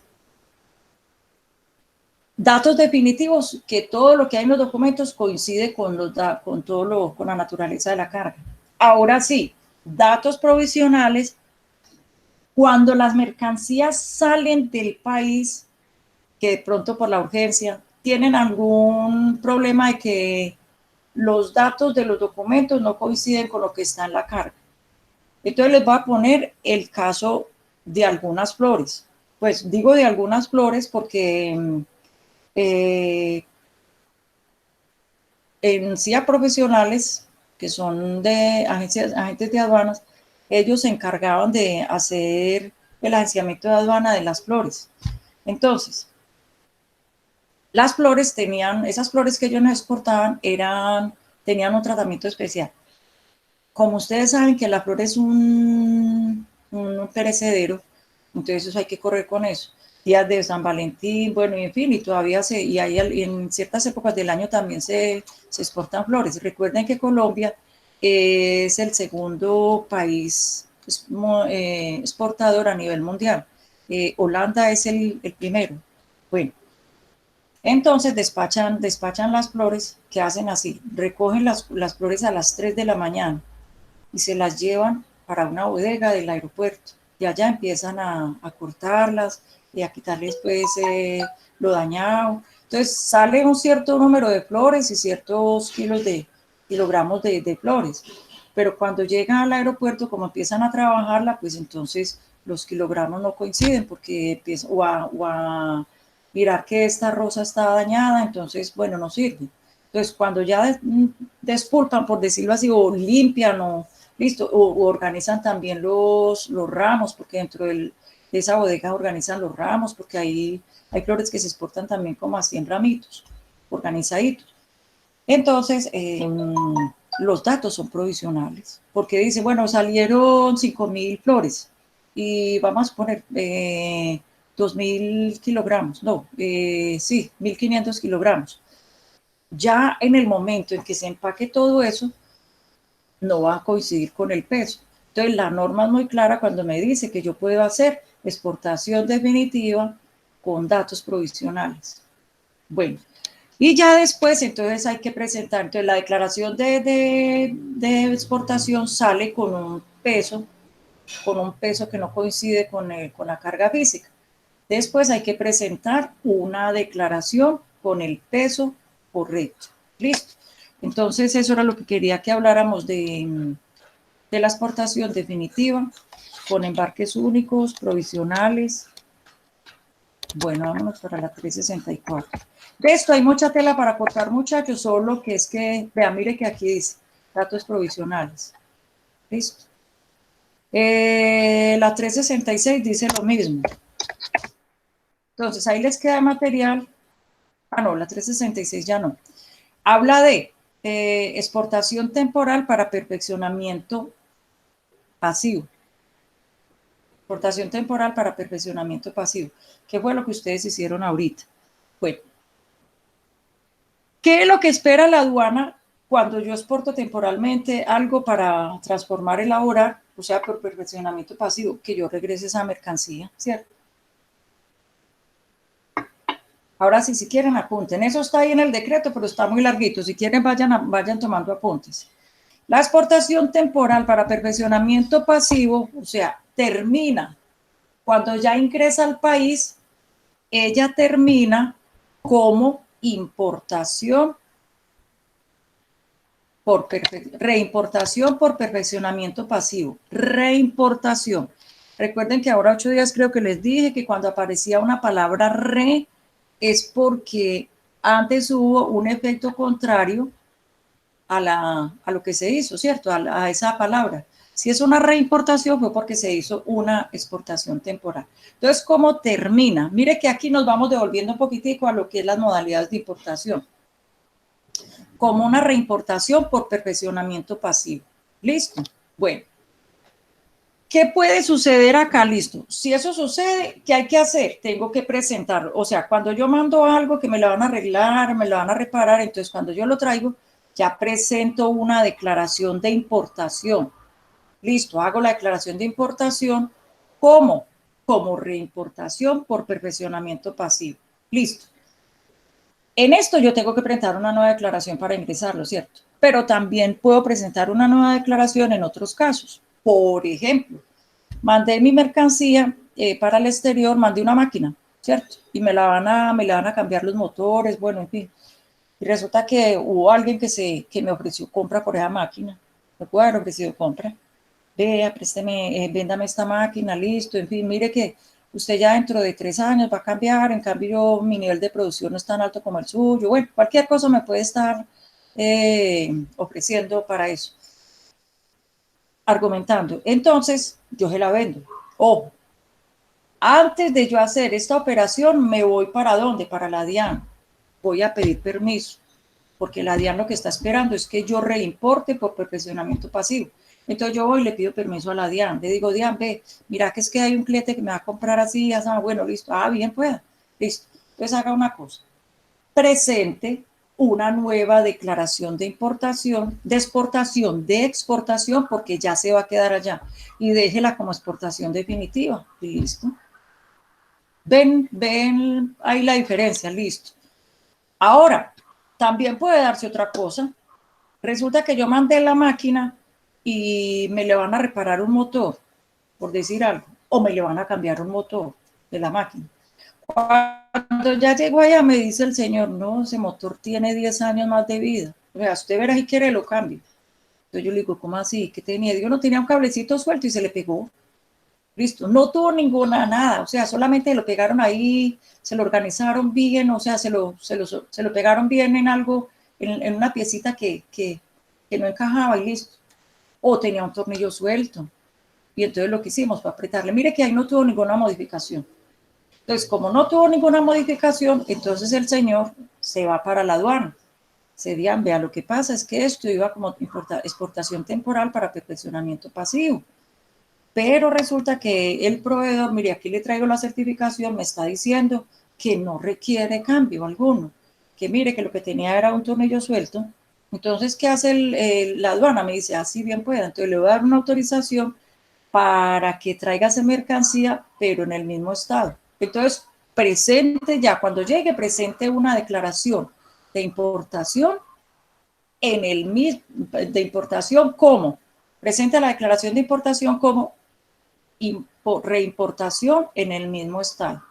Datos definitivos, que todo lo que hay en los documentos coincide con la naturaleza de la carga. Ahora sí, datos provisionales, cuando las mercancías salen del país, que de pronto por la urgencia tienen algún problema de que los datos de los documentos no coinciden con lo que está en la carga. Entonces les voy a poner el caso de algunas flores. Pues digo de algunas flores porque en CIA profesionales, que son de agentes de aduanas, ellos se encargaban de hacer el agenciamiento de aduana de las flores. Entonces, las flores esas flores que ellos nos exportaban tenían un tratamiento especial. Como ustedes saben que la flor es un perecedero, entonces eso hay que correr con eso. Días de San Valentín, bueno, y en fin, y todavía en ciertas épocas del año también se exportan flores. Recuerden que Colombia es el segundo país exportador a nivel mundial. Holanda es el primero. Bueno, entonces despachan las flores, que hacen así, recogen las flores a las 3 de la mañana y se las llevan para una bodega del aeropuerto. Y allá empiezan a cortarlas y a quitarles pues lo dañado. Entonces sale un cierto número de flores y ciertos kilogramos de flores. Pero cuando llegan al aeropuerto, como empiezan a trabajarla, pues entonces los kilogramos no coinciden porque empiezan o a mirar que esta rosa está dañada, entonces, bueno, no sirve. Entonces, cuando ya despulpan, por decirlo así, o limpian, o listo, o organizan también los ramos, porque dentro de esa bodega organizan los ramos, porque hay flores que se exportan también como así en ramitos, organizaditos. Entonces, los datos son provisionales, porque dice, bueno, salieron 5.000 flores y vamos a poner 2.000 kilogramos, no, sí, 1.500 kilogramos. Ya en el momento en que se empaque todo eso, no va a coincidir con el peso. Entonces, la norma es muy clara cuando me dice que yo puedo hacer exportación definitiva con datos provisionales. Bueno, y ya después, entonces hay que presentar, entonces la declaración de exportación sale con un peso que no coincide con la carga física. Después hay que presentar una declaración con el peso correcto. Listo. Entonces eso era lo que quería que habláramos de la exportación definitiva, con embarques únicos, provisionales. Bueno, vámonos para la 364. De esto hay mucha tela para cortar, muchachos, solo que es que, vean, mire que aquí dice datos provisionales. Listo. La 366 dice lo mismo. Entonces, ahí les queda material. Ah, no, la 366 ya no. Habla de exportación temporal para perfeccionamiento pasivo. Exportación temporal para perfeccionamiento pasivo. ¿Qué fue lo que ustedes hicieron ahorita? Bueno, ¿qué es lo que espera la aduana cuando yo exporto temporalmente algo para transformar, elaborar, o sea, por perfeccionamiento pasivo, que yo regrese esa mercancía, ¿cierto? Ahora sí, si quieren apunten. Eso está ahí en el decreto, pero está muy larguito. Si quieren, vayan tomando apuntes. La exportación temporal para perfeccionamiento pasivo, o sea, termina cuando ya ingresa al país, ella termina como importación reimportación por perfeccionamiento pasivo. Reimportación. Recuerden que ahora 8 días creo que les dije que cuando aparecía una palabra re es porque antes hubo un efecto contrario a lo que se hizo, ¿cierto? A esa palabra. Si es una reimportación fue porque se hizo una exportación temporal. Entonces, ¿cómo termina? Mire que aquí nos vamos devolviendo un poquitico a lo que es las modalidades de importación. Como una reimportación por perfeccionamiento pasivo. ¿Listo? Bueno. ¿Qué puede suceder acá? Listo. Si eso sucede, ¿qué hay que hacer? Tengo que presentar. O sea, cuando yo mando algo que me lo van a arreglar, me lo van a reparar, entonces cuando yo lo traigo, ya presento una declaración de importación. Listo, hago la declaración de importación. ¿Cómo? Como reimportación por perfeccionamiento pasivo. Listo. En esto yo tengo que presentar una nueva declaración para ingresarlo, ¿cierto? Pero también puedo presentar una nueva declaración en otros casos. Por ejemplo, mandé mi mercancía para el exterior, mandé una máquina, ¿cierto? Y me la van a cambiar los motores, bueno, en fin. Y resulta que hubo alguien que me ofreció compra por esa máquina. Me puede haber ofrecido compra. Vea, présteme, véndame esta máquina, listo, en fin, mire que usted ya dentro de 3 años va a cambiar, en cambio yo, mi nivel de producción no es tan alto como el suyo, bueno, cualquier cosa me puede estar ofreciendo para eso, argumentando. Entonces, yo se la vendo. Ojo, antes de yo hacer esta operación, me voy ¿para dónde? Para la DIAN. Voy a pedir permiso, porque la DIAN lo que está esperando es que yo reimporte por perfeccionamiento pasivo. Entonces yo voy y le pido permiso a la DIAN. Le digo, DIAN, ve, mira que es que hay un cliente que me va a comprar así, así, bueno, listo. Ah, bien, pueda. Listo. Entonces haga una cosa. Presente una nueva declaración de importación, de exportación, de exportación, porque ya se va a quedar allá. Y déjela como exportación definitiva. Listo. Ven ahí la diferencia, listo. Ahora, también puede darse otra cosa. Resulta que yo mandé la máquina y me le van a reparar un motor, por decir algo, o me le van a cambiar un motor de la máquina. Cuando ya llegó allá me dice el señor, no, ese motor tiene 10 años más de vida. O sea, usted verá si quiere lo cambio. Entonces yo le digo, ¿cómo así? ¿Qué tenía? Digo, no, tenía un cablecito suelto y se le pegó. Listo, no tuvo ninguna nada, o sea, solamente lo pegaron ahí, se lo organizaron bien, o sea, se lo pegaron bien en algo, en una piecita que no encajaba y listo. O tenía un tornillo suelto. Y entonces lo que hicimos fue apretarle. Mire que ahí no tuvo ninguna modificación. Entonces, como no tuvo ninguna modificación, entonces el señor se va para la aduana. Se digan, vea, lo que pasa es que esto iba como exportación temporal para perfeccionamiento pasivo. Pero resulta que el proveedor, mire, aquí le traigo la certificación, me está diciendo que no requiere cambio alguno, que mire que lo que tenía era un tornillo suelto. Entonces, ¿qué hace la aduana? Me dice, así bien pueda. Entonces le voy a dar una autorización para que traiga esa mercancía, pero en el mismo estado. Entonces, presente ya, cuando llegue, presente una declaración de importación en el mismo, de importación como, presente la declaración de importación como reimportación en el mismo estado.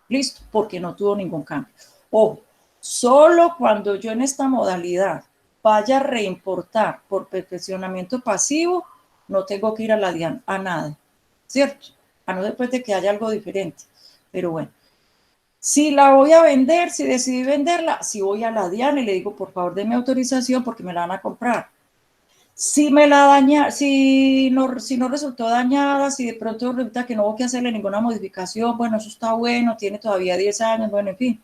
Listo, porque no tuvo ningún cambio. Ojo, solo cuando yo en esta modalidad vaya a reimportar por perfeccionamiento pasivo, no tengo que ir a la DIAN a nada, ¿cierto? A no después de que haya algo diferente. Pero bueno, si la voy a vender, si decidí venderla, si voy a la DIAN y le digo, por favor, denme autorización porque me la van a comprar. Si me la daña, si no resultó dañada, si de pronto resulta que no hubo que hacerle ninguna modificación, bueno, eso está bueno, tiene todavía 10 años, bueno, en fin.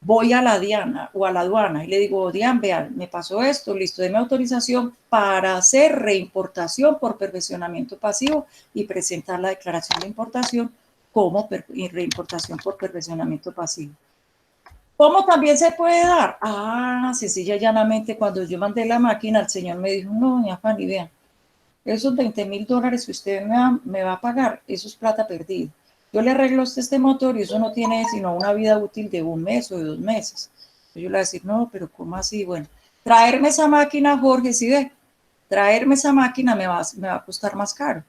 Voy a la DIAN o a la aduana y le digo, DIAN, vean, me pasó esto, listo, déme autorización para hacer reimportación por perfeccionamiento pasivo y presentar la declaración de importación como reimportación por perfeccionamiento pasivo. ¿Cómo también se puede dar? Sencilla y llanamente, cuando yo mandé la máquina, el señor me dijo, no, doña Fanny, vean, esos $20,000 que usted me va a pagar, eso es plata perdida. Yo le arreglo este motor y eso no tiene sino una vida útil de 1 mes o de 2 meses. Yo le voy a decir, no, pero ¿cómo así? Bueno, traerme esa máquina, Jorge, si ve, traerme esa máquina me va a costar más caro.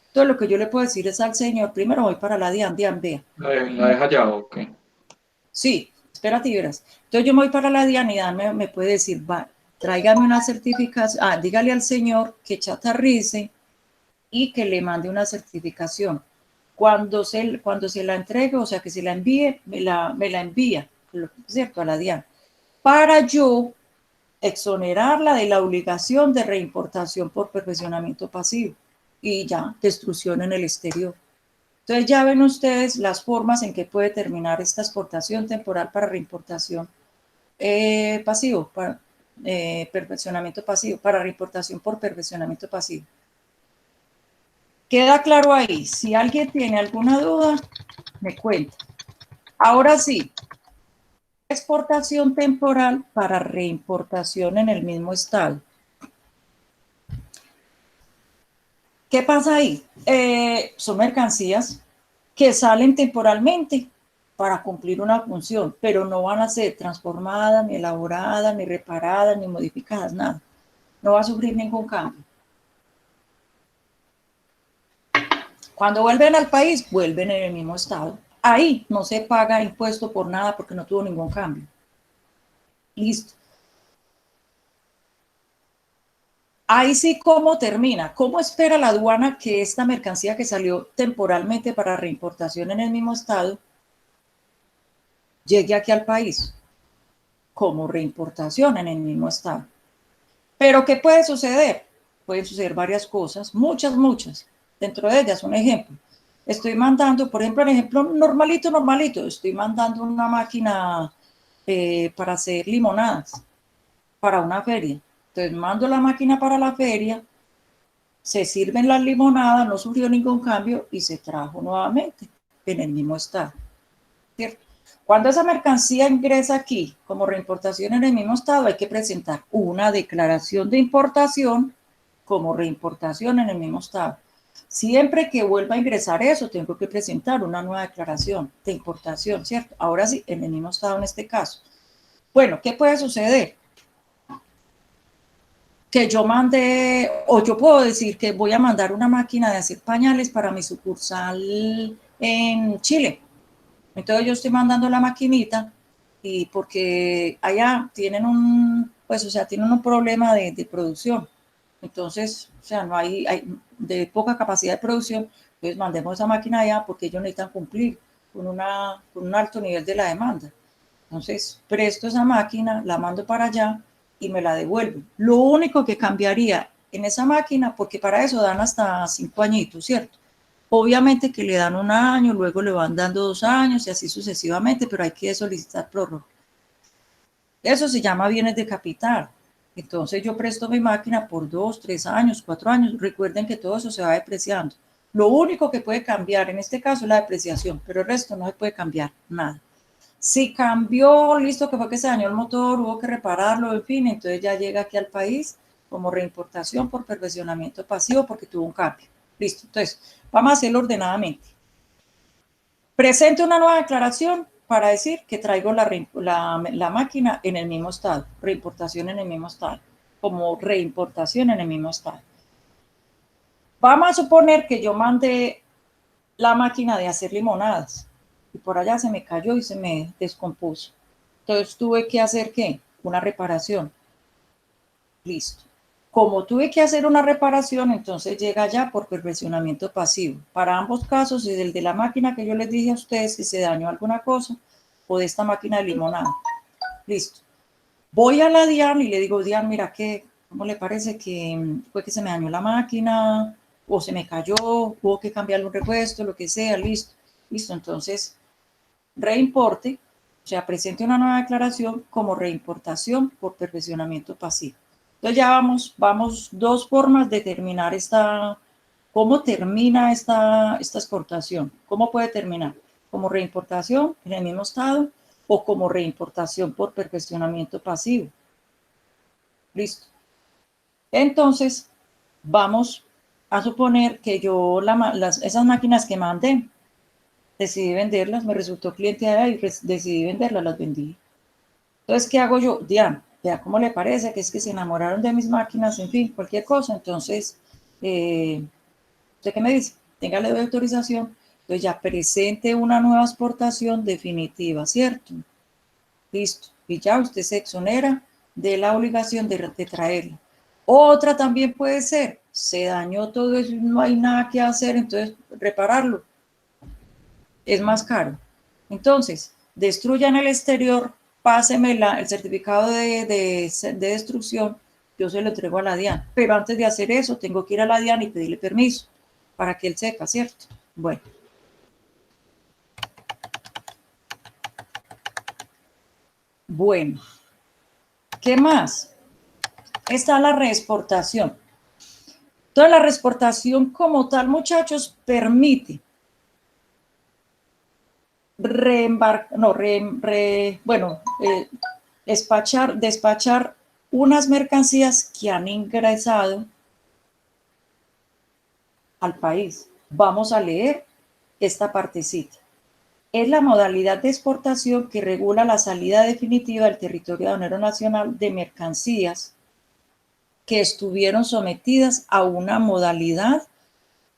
Entonces, lo que yo le puedo decir es al señor, primero voy para la DIAN, vea. ¿La deja ya o qué? Sí, espérate y verás. Entonces yo me voy para la DIAN y DIAN me puede decir, va, tráigame una certificación, dígale al señor que chatarrice y que le mande una certificación. Cuando se la entregue, o sea, que se la envíe, me la envía, ¿cierto? A la DIAN, para yo exonerarla de la obligación de reimportación por perfeccionamiento pasivo y ya, destrucción en el exterior. Entonces ya ven ustedes las formas en que puede terminar esta exportación temporal para reimportación pasivo, para perfeccionamiento pasivo, para reimportación por perfeccionamiento pasivo. ¿Queda claro ahí? Si alguien tiene alguna duda, me cuenta. Ahora sí, exportación temporal para reimportación en el mismo estado. ¿Qué pasa ahí? Son mercancías que salen temporalmente para cumplir una función, pero no van a ser transformadas, ni elaboradas, ni reparadas, ni modificadas, nada. No va a sufrir ningún cambio. Cuando vuelven al país, vuelven en el mismo estado. Ahí no se paga impuesto por nada porque no tuvo ningún cambio. Listo. Ahí sí, ¿cómo termina? ¿Cómo espera la aduana que esta mercancía que salió temporalmente para reimportación en el mismo estado llegue aquí al país? Como reimportación en el mismo estado. ¿Pero qué puede suceder? Pueden suceder varias cosas, muchas. Dentro de ellas, un ejemplo. Estoy mandando, por ejemplo, normalito, estoy mandando una máquina para hacer limonadas para una feria. Entonces mando la máquina para la feria, se sirven las limonadas, no sufrió ningún cambio y se trajo nuevamente en el mismo estado. ¿Cierto? Cuando esa mercancía ingresa aquí como reimportación en el mismo estado, hay que presentar una declaración de importación como reimportación en el mismo estado. Siempre que vuelva a ingresar eso, tengo que presentar una nueva declaración de importación, ¿cierto? Ahora sí, en el mismo estado en este caso. Bueno, ¿qué puede suceder? Que yo mande, o yo puedo decir que voy a mandar una máquina de hacer pañales para mi sucursal en Chile. Entonces yo estoy mandando la maquinita y porque allá tienen tienen un problema de producción. Entonces, o sea, no hay de poca capacidad de producción, entonces mandemos esa máquina allá porque ellos necesitan cumplir con un alto nivel de la demanda. Entonces, presto esa máquina, la mando para allá y me la devuelven. Lo único que cambiaría en esa máquina, porque para eso dan hasta 5 añitos, ¿cierto? Obviamente que le dan 1 año, luego le van dando 2 años y así sucesivamente, pero hay que solicitar prórroga. Eso se llama bienes de capital. Entonces yo presto mi máquina por 2, 3 años, 4 años. Recuerden que todo eso se va depreciando. Lo único que puede cambiar en este caso es la depreciación, pero el resto no se puede cambiar nada. Si cambió, listo, que fue que se dañó el motor, hubo que repararlo, en fin, entonces ya llega aquí al país como reimportación por perfeccionamiento pasivo porque tuvo un cambio. Listo, entonces vamos a hacerlo ordenadamente. Presente una nueva declaración para decir que traigo la máquina en el mismo estado, reimportación en el mismo estado, como reimportación en el mismo estado. Vamos a suponer que yo mandé la máquina de hacer limonadas y por allá se me cayó y se me descompuso. Entonces tuve que hacer, ¿qué? Una reparación. Listo. Como tuve que hacer una reparación, entonces llega ya por perfeccionamiento pasivo. Para ambos casos, es el de la máquina que yo les dije a ustedes que se dañó alguna cosa o de esta máquina de limonada. Listo. Voy a la DIAN y le digo, DIAN, mira, ¿cómo le parece que fue que se me dañó la máquina o se me cayó, hubo que cambiarle un repuesto, lo que sea, listo. Listo, entonces, reimporte, o sea, presente una nueva declaración como reimportación por perfeccionamiento pasivo. Entonces ya vamos 2 formas de terminar ¿cómo termina esta exportación? ¿Cómo puede terminar? Como reimportación en el mismo estado o como reimportación por perfeccionamiento pasivo. Listo. Entonces, vamos a suponer que yo esas máquinas que mandé, decidí venderlas, me resultó cliente allá y decidí venderlas, las vendí. Entonces, ¿qué hago yo? Diana, vea cómo le parece, que es que se enamoraron de mis máquinas, en fin, cualquier cosa. Entonces, ¿usted qué me dice? Téngale de autorización. Entonces ya presente una nueva exportación definitiva, ¿cierto? Listo. Y ya usted se exonera de la obligación de traerla. Otra también puede ser, se dañó todo eso, no hay nada que hacer, entonces repararlo es más caro. Entonces, destruya en el exterior, páseme el certificado de destrucción, yo se lo entrego a la DIAN. Pero antes de hacer eso, tengo que ir a la DIAN y pedirle permiso para que él sepa, ¿cierto? Bueno. Bueno, ¿qué más? Está la reexportación. Entonces, la reexportación como tal, muchachos, permite despachar unas mercancías que han ingresado al país. Vamos a leer esta partecita. Es la modalidad de exportación que regula la salida definitiva del territorio aduanero nacional de mercancías que estuvieron sometidas a una modalidad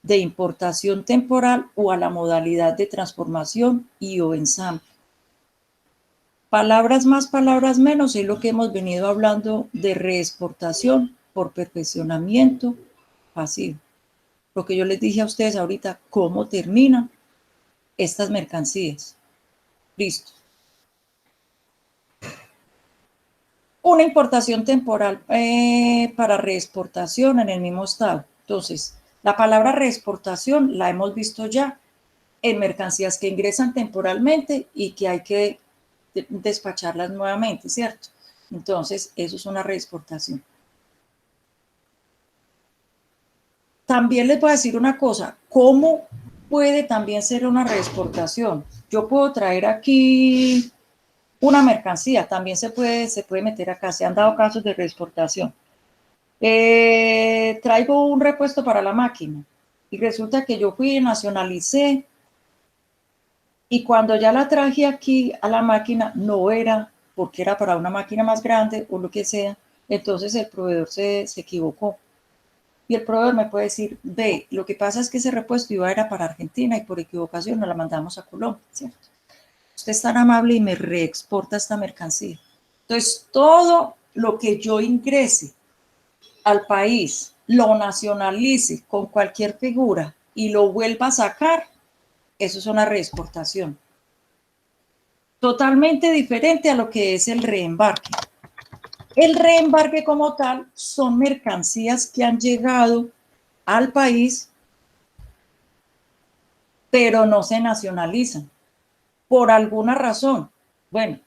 de importación temporal o a la modalidad de transformación y o ensamble. Palabras más, palabras menos, es lo que hemos venido hablando de reexportación por perfeccionamiento pasivo. Lo que yo les dije a ustedes ahorita, cómo terminan estas mercancías. Listo. Una importación temporal para reexportación en el mismo estado. Entonces, la palabra reexportación la hemos visto ya en mercancías que ingresan temporalmente y que hay que despacharlas nuevamente, ¿cierto? Entonces, eso es una reexportación. También les voy a decir una cosa, ¿cómo puede también ser una reexportación? Yo puedo traer aquí una mercancía, también se puede meter acá, se han dado casos de reexportación. Traigo un repuesto para la máquina y resulta que yo fui y nacionalicé y cuando ya la traje aquí a la máquina no era porque era para una máquina más grande o lo que sea, entonces el proveedor se equivocó. Y el proveedor me puede decir, ve, lo que pasa es que ese repuesto era para Argentina y por equivocación nos la mandamos a Colombia, ¿cierto? usted es tan amable y me reexporta esta mercancía. Entonces, todo lo que yo ingrese al país, lo nacionalice con cualquier figura y lo vuelva a sacar, eso es una reexportación. Totalmente diferente a lo que es el reembarque. El reembarque como tal son mercancías que han llegado al país, pero no se nacionalizan por alguna razón. Bueno,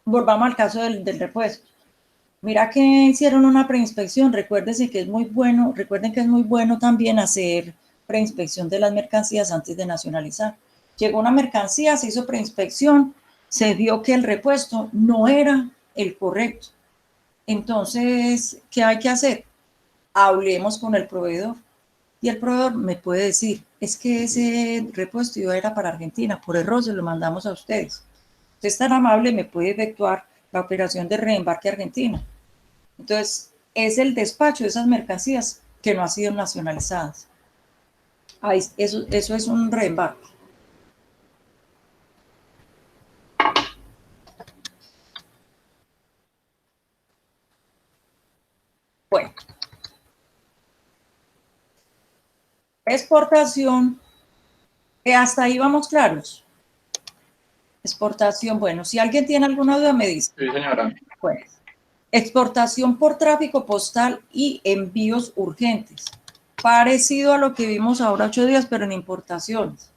volvamos al caso del repuesto. Mira que hicieron una preinspección, recuerden que es muy bueno también hacer preinspección de las mercancías antes de nacionalizar. Llegó una mercancía, se hizo preinspección, se vio que el repuesto no era el correcto. Entonces, ¿qué hay que hacer? Hablemos con el proveedor. Y el proveedor me puede decir, es que ese repuesto era para Argentina, por error se lo mandamos a ustedes. Usted es tan amable, me puede efectuar la operación de reembarque a Argentina. Entonces, es el despacho de esas mercancías que no han sido nacionalizadas. Eso es un reembarque. Bueno. Exportación. Hasta ahí vamos claros. Exportación, bueno, si alguien tiene alguna duda me dice. Sí, señora. Pues, exportación por tráfico postal y envíos urgentes. Parecido a lo que vimos ahora 8 días, pero en importaciones.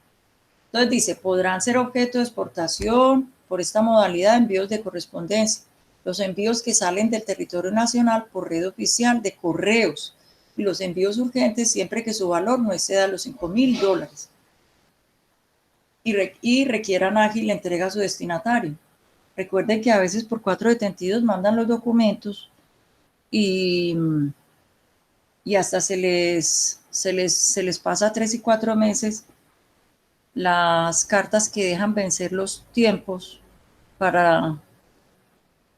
Entonces dice, podrán ser objeto de exportación por esta modalidad de envíos de correspondencia. Los envíos que salen del territorio nacional por red oficial de correos y los envíos urgentes siempre que su valor no exceda los $5,000 y requieran ágil entrega a su destinatario. Recuerden que a veces por 472 mandan los documentos y hasta se les pasa 3 y 4 meses las cartas que dejan vencer los tiempos para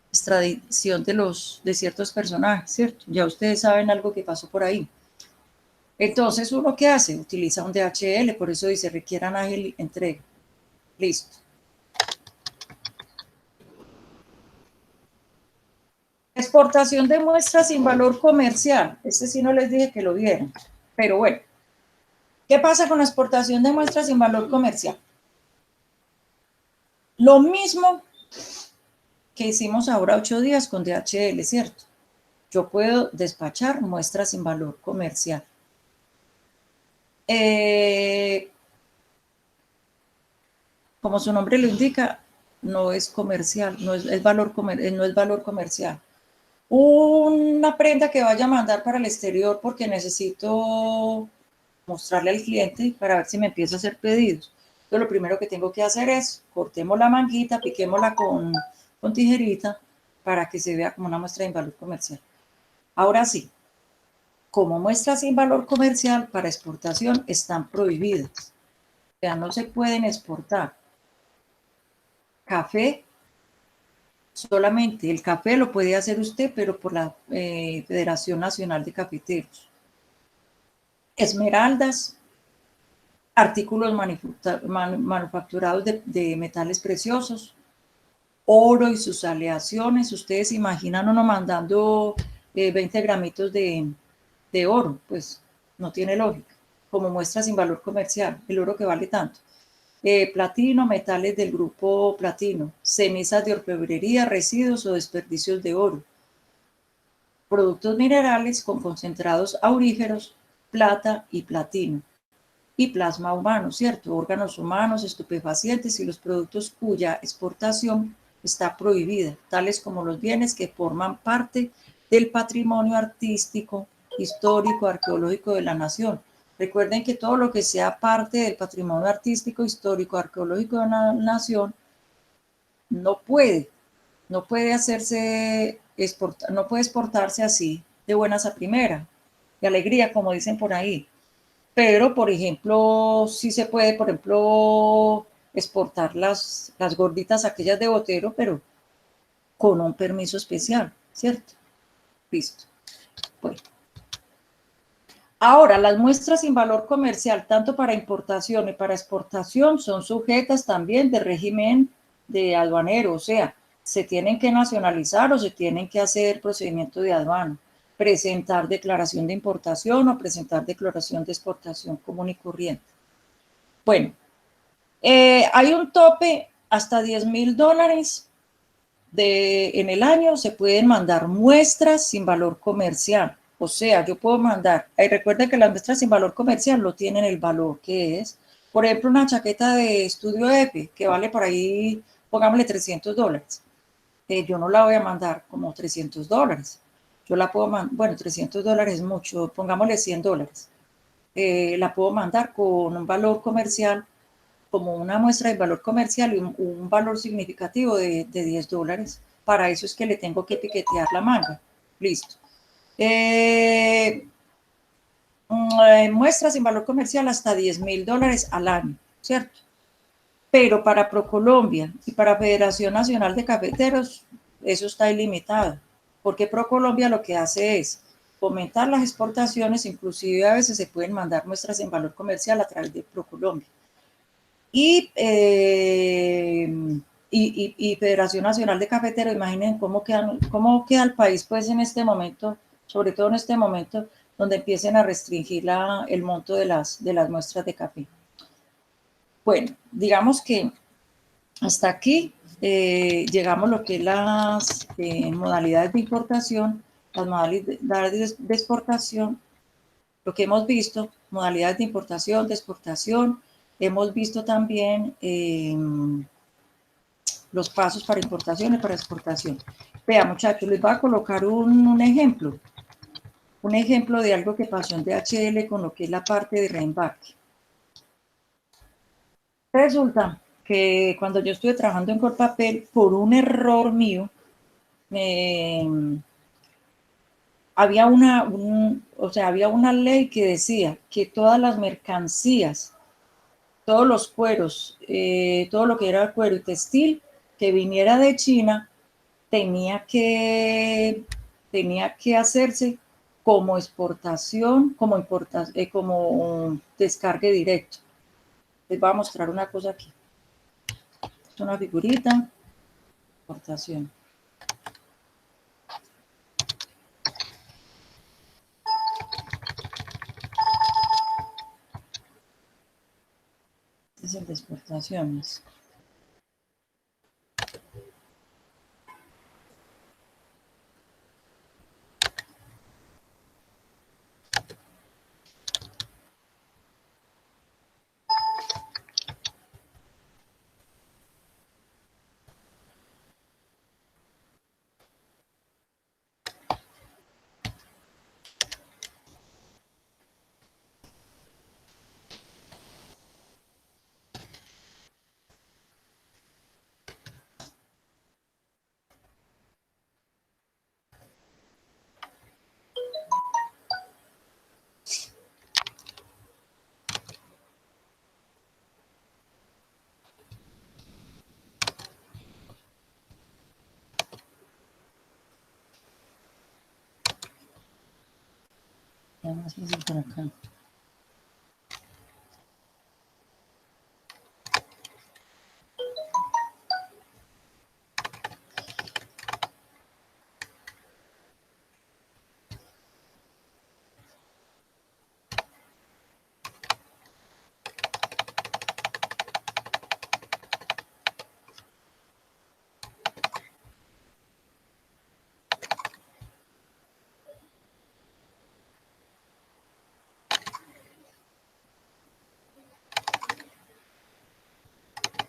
extradición de ciertos personajes, ¿cierto? Ya ustedes saben algo que pasó por ahí. Entonces, ¿uno qué hace? Utiliza un DHL, por eso dice requieran ágil entrega. Listo. Exportación de muestras sin valor comercial. Este sí no les dije que lo vieran, pero bueno. ¿Qué pasa con la exportación de muestras sin valor comercial? Lo mismo que hicimos ahora 8 días con DHL, ¿cierto? Yo puedo despachar muestras sin valor comercial. Como su nombre lo indica, no es comercial, no es valor comercial. Una prenda que vaya a mandar para el exterior porque necesito mostrarle al cliente para ver si me empieza a hacer pedidos. Entonces, lo primero que tengo que hacer es cortemos la manguita, piquémosla con tijerita para que se vea como una muestra sin valor comercial. Ahora sí, como muestras sin valor comercial para exportación están prohibidas. O sea, no se pueden exportar café. Solamente el café lo puede hacer usted, pero por la Federación Nacional de Cafeteros. Esmeraldas, artículos manufacturados de metales preciosos, oro y sus aleaciones. Ustedes imaginan uno mandando 20 gramitos de oro, pues no tiene lógica. Como muestra sin valor comercial, el oro que vale tanto. Platino, metales del grupo platino, cenizas de orfebrería, residuos o desperdicios de oro, productos minerales con concentrados auríferos, plata y platino, y plasma humano, ¿cierto? Órganos humanos, estupefacientes y los productos cuya exportación está prohibida, tales como los bienes que forman parte del patrimonio artístico, histórico, arqueológico de la nación. Recuerden que todo lo que sea parte del patrimonio artístico, histórico, arqueológico de una nación no puede exportarse así de buenas a primera, de alegría, como dicen por ahí. Pero, por ejemplo, sí se puede, por ejemplo, exportar las gorditas aquellas de Botero, pero con un permiso especial, ¿cierto? Listo. Bueno. Ahora, las muestras sin valor comercial, tanto para importación y para exportación, son sujetas también de régimen de aduanero, o sea, se tienen que nacionalizar o se tienen que hacer procedimiento de aduana, presentar declaración de importación o presentar declaración de exportación común y corriente. Bueno, hay un tope hasta $10,000 en el año, se pueden mandar muestras sin valor comercial. O sea, yo puedo mandar, recuerden que las muestras sin valor comercial no tienen el valor que es. Por ejemplo, una chaqueta de estudio EPI que vale por ahí, pongámosle $300. Yo no la voy a mandar como $300. Yo la puedo mandar, bueno, $300 es mucho, pongámosle $100. La puedo mandar con un valor comercial, como una muestra de valor comercial y un valor significativo de $10. Para eso es que le tengo que etiquetar la manga. Listo. Muestras sin valor comercial hasta $10,000 al año, ¿cierto? Pero para ProColombia y para Federación Nacional de Cafeteros, eso está ilimitado, porque ProColombia lo que hace es fomentar las exportaciones, inclusive a veces se pueden mandar muestras en valor comercial a través de ProColombia. Y Federación Nacional de Cafeteros, imaginen cómo queda el país pues en este momento, sobre todo en este momento, donde empiecen a restringir el monto de las muestras de café. Bueno, digamos que hasta aquí llegamos a lo que es las modalidades de importación, las modalidades de exportación, lo que hemos visto, modalidades de importación, de exportación. Hemos visto también los pasos para importación y para exportación. Vea, muchachos, les voy a colocar un ejemplo. Un ejemplo de algo que pasó en DHL con lo que es la parte de reembarque. Resulta que cuando yo estuve trabajando en Colpapel, por un error mío, había una ley que decía que todas las mercancías, todos los cueros, todo lo que era cuero y textil que viniera de China tenía que hacerse como exportación, como descargue directo. Les voy a mostrar una cosa aquí. Es una figurita, exportación. Este es el de exportaciones. Ya más fácil por acá.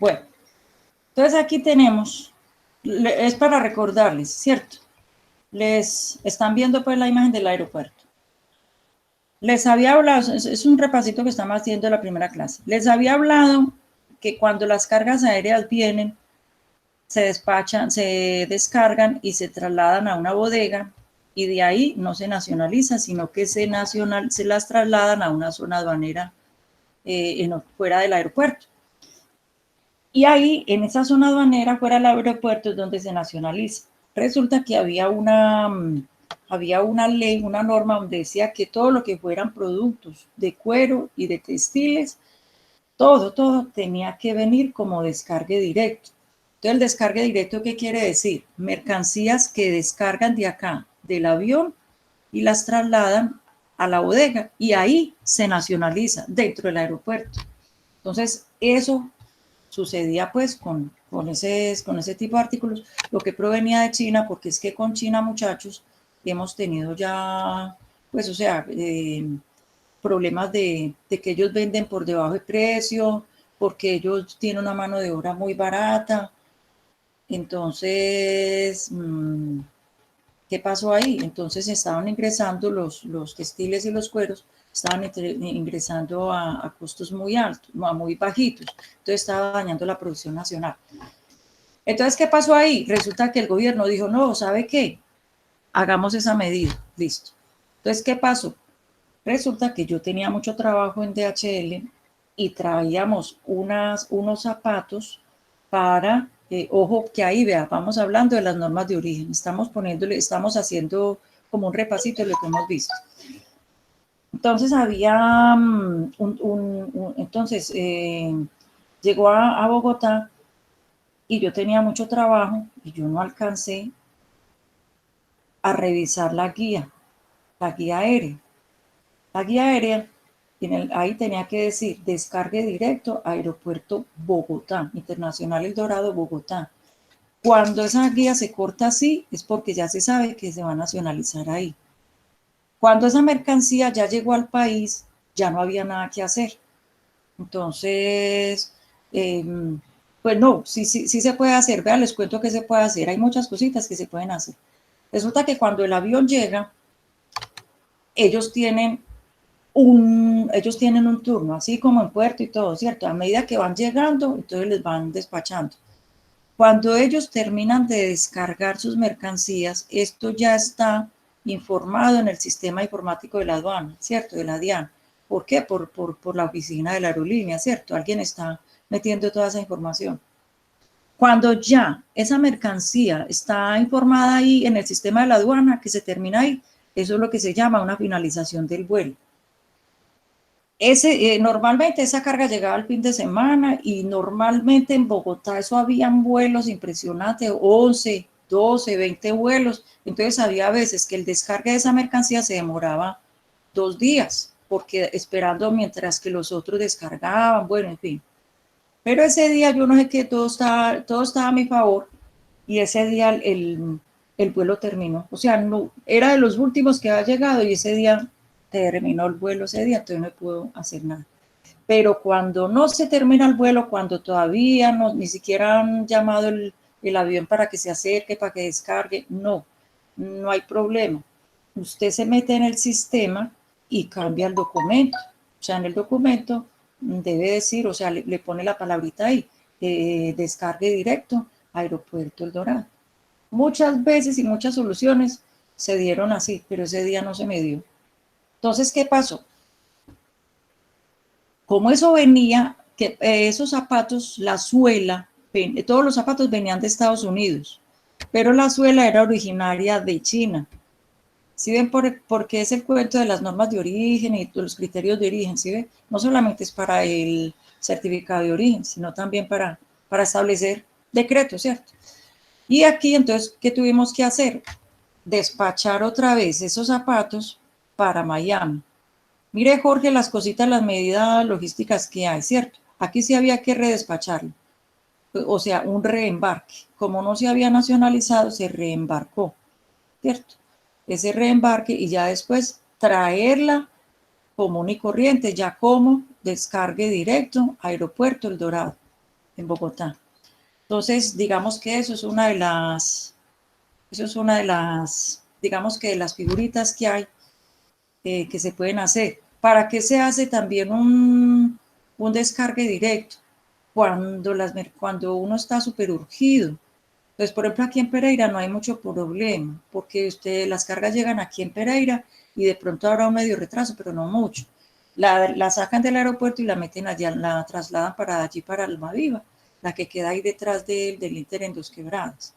Bueno, entonces aquí tenemos, es para recordarles, ¿cierto? Les están viendo pues la imagen del aeropuerto. Les había hablado, es un repasito que estamos haciendo en la primera clase. Les había hablado que cuando las cargas aéreas vienen, se despachan, se descargan y se trasladan a una bodega y de ahí no se nacionaliza, sino que se las trasladan a una zona aduanera fuera del aeropuerto. Y ahí, en esa zona aduanera, fuera del aeropuerto, es donde se nacionaliza. Resulta que había una había una ley, una norma donde decía que todo lo que fueran productos de cuero y de textiles, todo tenía que venir como descargue directo. Entonces, el descargue directo, ¿qué quiere decir? Mercancías que descargan de acá, del avión, y las trasladan a la bodega, y ahí se nacionaliza dentro del aeropuerto. Entonces, eso sucedía pues con ese tipo de artículos, lo que provenía de China, porque es que con China, muchachos, hemos tenido ya, pues, o sea, problemas de que ellos venden por debajo de precio, porque ellos tienen una mano de obra muy barata. Entonces, ¿qué pasó ahí? Entonces estaban ingresando los textiles y los cueros, estaban ingresando a costos muy altos, a muy bajitos. Entonces estaba dañando la producción nacional. Entonces, ¿qué pasó ahí? Resulta que el gobierno dijo, no, ¿sabe qué? Hagamos esa medida, listo. Entonces, ¿qué pasó? Resulta que yo tenía mucho trabajo en DHL y traíamos unos zapatos para, ojo, que ahí vea, vamos hablando de las normas de origen, estamos haciendo como un repasito de lo que hemos visto. Entonces había, llegó a Bogotá y yo tenía mucho trabajo y yo no alcancé a revisar la guía aérea. La guía aérea, ahí tenía que decir descargue directo aeropuerto Bogotá, Internacional El Dorado, Bogotá. Cuando esa guía se corta así, es porque ya se sabe que se va a nacionalizar ahí. Cuando esa mercancía ya llegó al país, ya no había nada que hacer. Entonces, pues no, sí se puede hacer. Vean, les cuento que se puede hacer. Hay muchas cositas que se pueden hacer. Resulta que cuando el avión llega, ellos tienen un turno, así como en puerto y todo, ¿cierto? A medida que van llegando, entonces les van despachando. Cuando ellos terminan de descargar sus mercancías, esto ya está informado en el sistema informático de la aduana, ¿cierto? De la DIAN. ¿Por qué? Por la oficina de la aerolínea, ¿cierto? Alguien está metiendo toda esa información. Cuando ya esa mercancía está informada ahí en el sistema de la aduana, que se termina ahí, eso es lo que se llama una finalización del vuelo. Normalmente esa carga llegaba al fin de semana y normalmente en Bogotá eso habían vuelos impresionantes, 11, 12, 20 vuelos. Entonces había veces que el descargue de esa mercancía se demoraba 2 días, porque esperando mientras que los otros descargaban, bueno, en fin. Pero ese día yo no sé qué, todo estaba a mi favor y ese día el vuelo terminó. O sea, no, era de los últimos que había llegado y ese día terminó el vuelo ese día, entonces no puedo hacer nada. Pero cuando no se termina el vuelo, cuando todavía ni siquiera han llamado el avión para que se acerque, para que descargue, no hay problema. Usted se mete en el sistema y cambia el documento. O sea, en el documento debe decir, o sea, le pone la palabrita ahí, descargue directo, Aeropuerto El Dorado. Muchas veces y muchas soluciones se dieron así, pero ese día no se me dio. Entonces, ¿qué pasó? Como eso venía, que esos zapatos, la suela, todos los zapatos venían de Estados Unidos, pero la suela era originaria de China. ¿Sí ven por qué es el cuento de las normas de origen y de los criterios de origen? ¿Sí ven? No solamente es para el certificado de origen, sino también para establecer decretos, ¿cierto? Y aquí, entonces, ¿qué tuvimos que hacer? Despachar otra vez esos zapatos para Miami. Mire, Jorge, las cositas, las medidas logísticas que hay, ¿cierto? Aquí sí había que redespacharlo, o sea, un reembarque. Como no se había nacionalizado, se reembarcó, ¿cierto? Ese reembarque y ya después traerla común y corriente, ya como descargue directo, Aeropuerto El Dorado, en Bogotá. Entonces, digamos que eso es una de las, digamos que de las figuritas que hay que se pueden hacer. ¿Para qué se hace también un descargue directo? Cuando uno está súper urgido. Entonces, por ejemplo, aquí en Pereira no hay mucho problema, porque las cargas llegan aquí en Pereira y de pronto habrá un medio retraso, pero no mucho. La sacan del aeropuerto y la meten allá, la trasladan para allí, para Almaviva, la que queda ahí detrás del Inter en Dos Quebradas.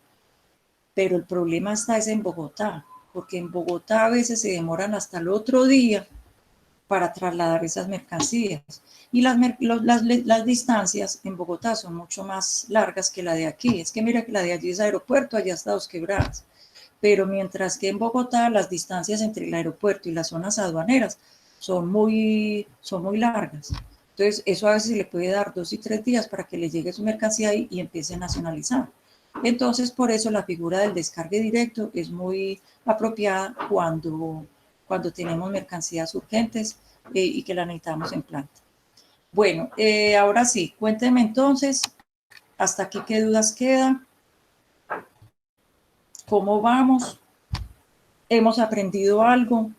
Pero el problema está es en Bogotá. porque en Bogotá a veces se demoran hasta el otro día para trasladar esas mercancías. Y las distancias en Bogotá son mucho más largas que la de aquí. Es que mira que la de allí es aeropuerto, allá está Dos Quebradas. Pero mientras que en Bogotá las distancias entre el aeropuerto y las zonas aduaneras son muy largas. Entonces, eso a veces le puede dar 2 y 3 días para que le llegue su mercancía ahí y empiece a nacionalizar. Entonces, por eso la figura del descargue directo es muy apropiada cuando tenemos mercancías urgentes y que la necesitamos en planta. Bueno, ahora sí, cuéntenme entonces, hasta aquí qué dudas quedan, cómo vamos, hemos aprendido algo.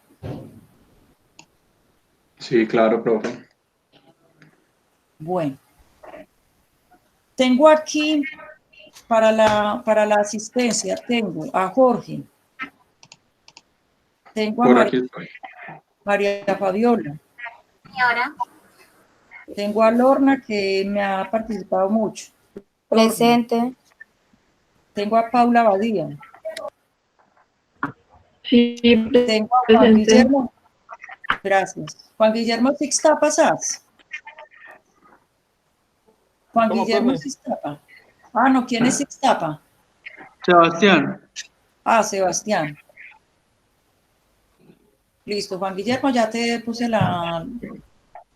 Sí, claro, profe. Bueno, tengo aquí para la asistencia, tengo a Jorge, tengo a Por aquí estoy. María Fabiola, Señora, tengo a Lorna que me ha participado mucho. Lorna. Presente. Tengo a Paula Badía. Sí, Tengo a Juan presente. Guillermo. Gracias. Juan Guillermo Sixtapa, ¿sabes? Juan ¿Cómo, Guillermo profe? Sixtapa. Ah, no, ¿quién es Sixtapa? Sebastián. Ah, Sebastián. Listo, Juan Guillermo, ya te puse la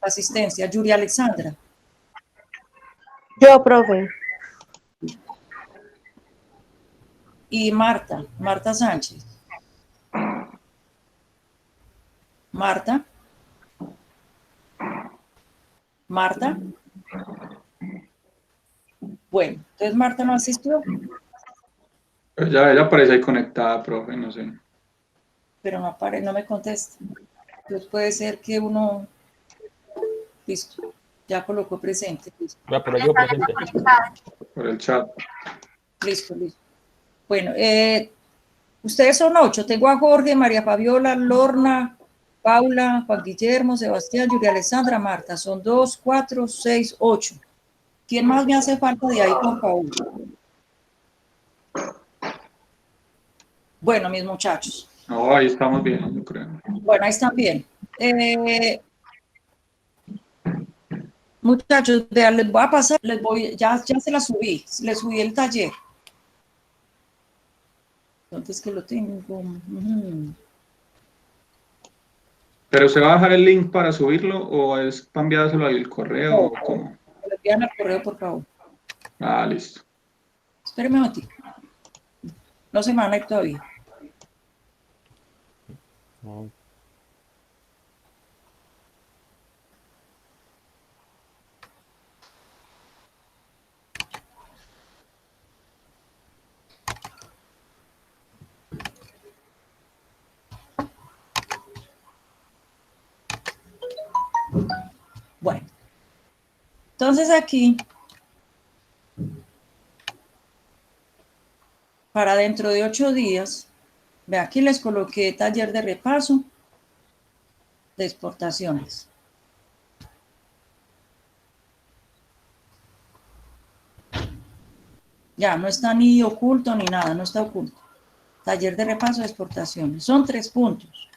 asistencia. Yuri Alexandra. Yo, profe. Y Marta Sánchez. Marta. Bueno, entonces Marta no asistió, Pues ya ella aparece ahí conectada, profe, no sé. pero no me contesta. Entonces puede ser que uno... Listo, ya colocó presente. Listo. Vea, pero yo presente. Por el chat. Listo. Bueno, ustedes son 8. Tengo a Jorge, María Fabiola, Lorna, Paula, Juan Guillermo, Sebastián, Julia Alessandra, Marta. Son 2, 4, 6, 8. ¿Quién más me hace falta de ahí, por favor? Bueno, mis muchachos. No, ahí estamos bien, yo creo. Bueno, ahí están bien. Muchachos, vean, les voy a pasar, ya se la subí, les subí el taller. Entonces que lo tengo. ¿Pero se va a dejar el link para subirlo o es para enviárselo al correo o cómo? Me lo envían al correo, por favor. Ah, listo. Espéreme un momentito. No se me van a ir todavía. No. Bueno, entonces aquí, para dentro de 8 días, ve aquí les coloqué taller de repaso de exportaciones. Ya, no está ni oculto ni nada, no está oculto. Taller de repaso de exportaciones. Son 3 puntos.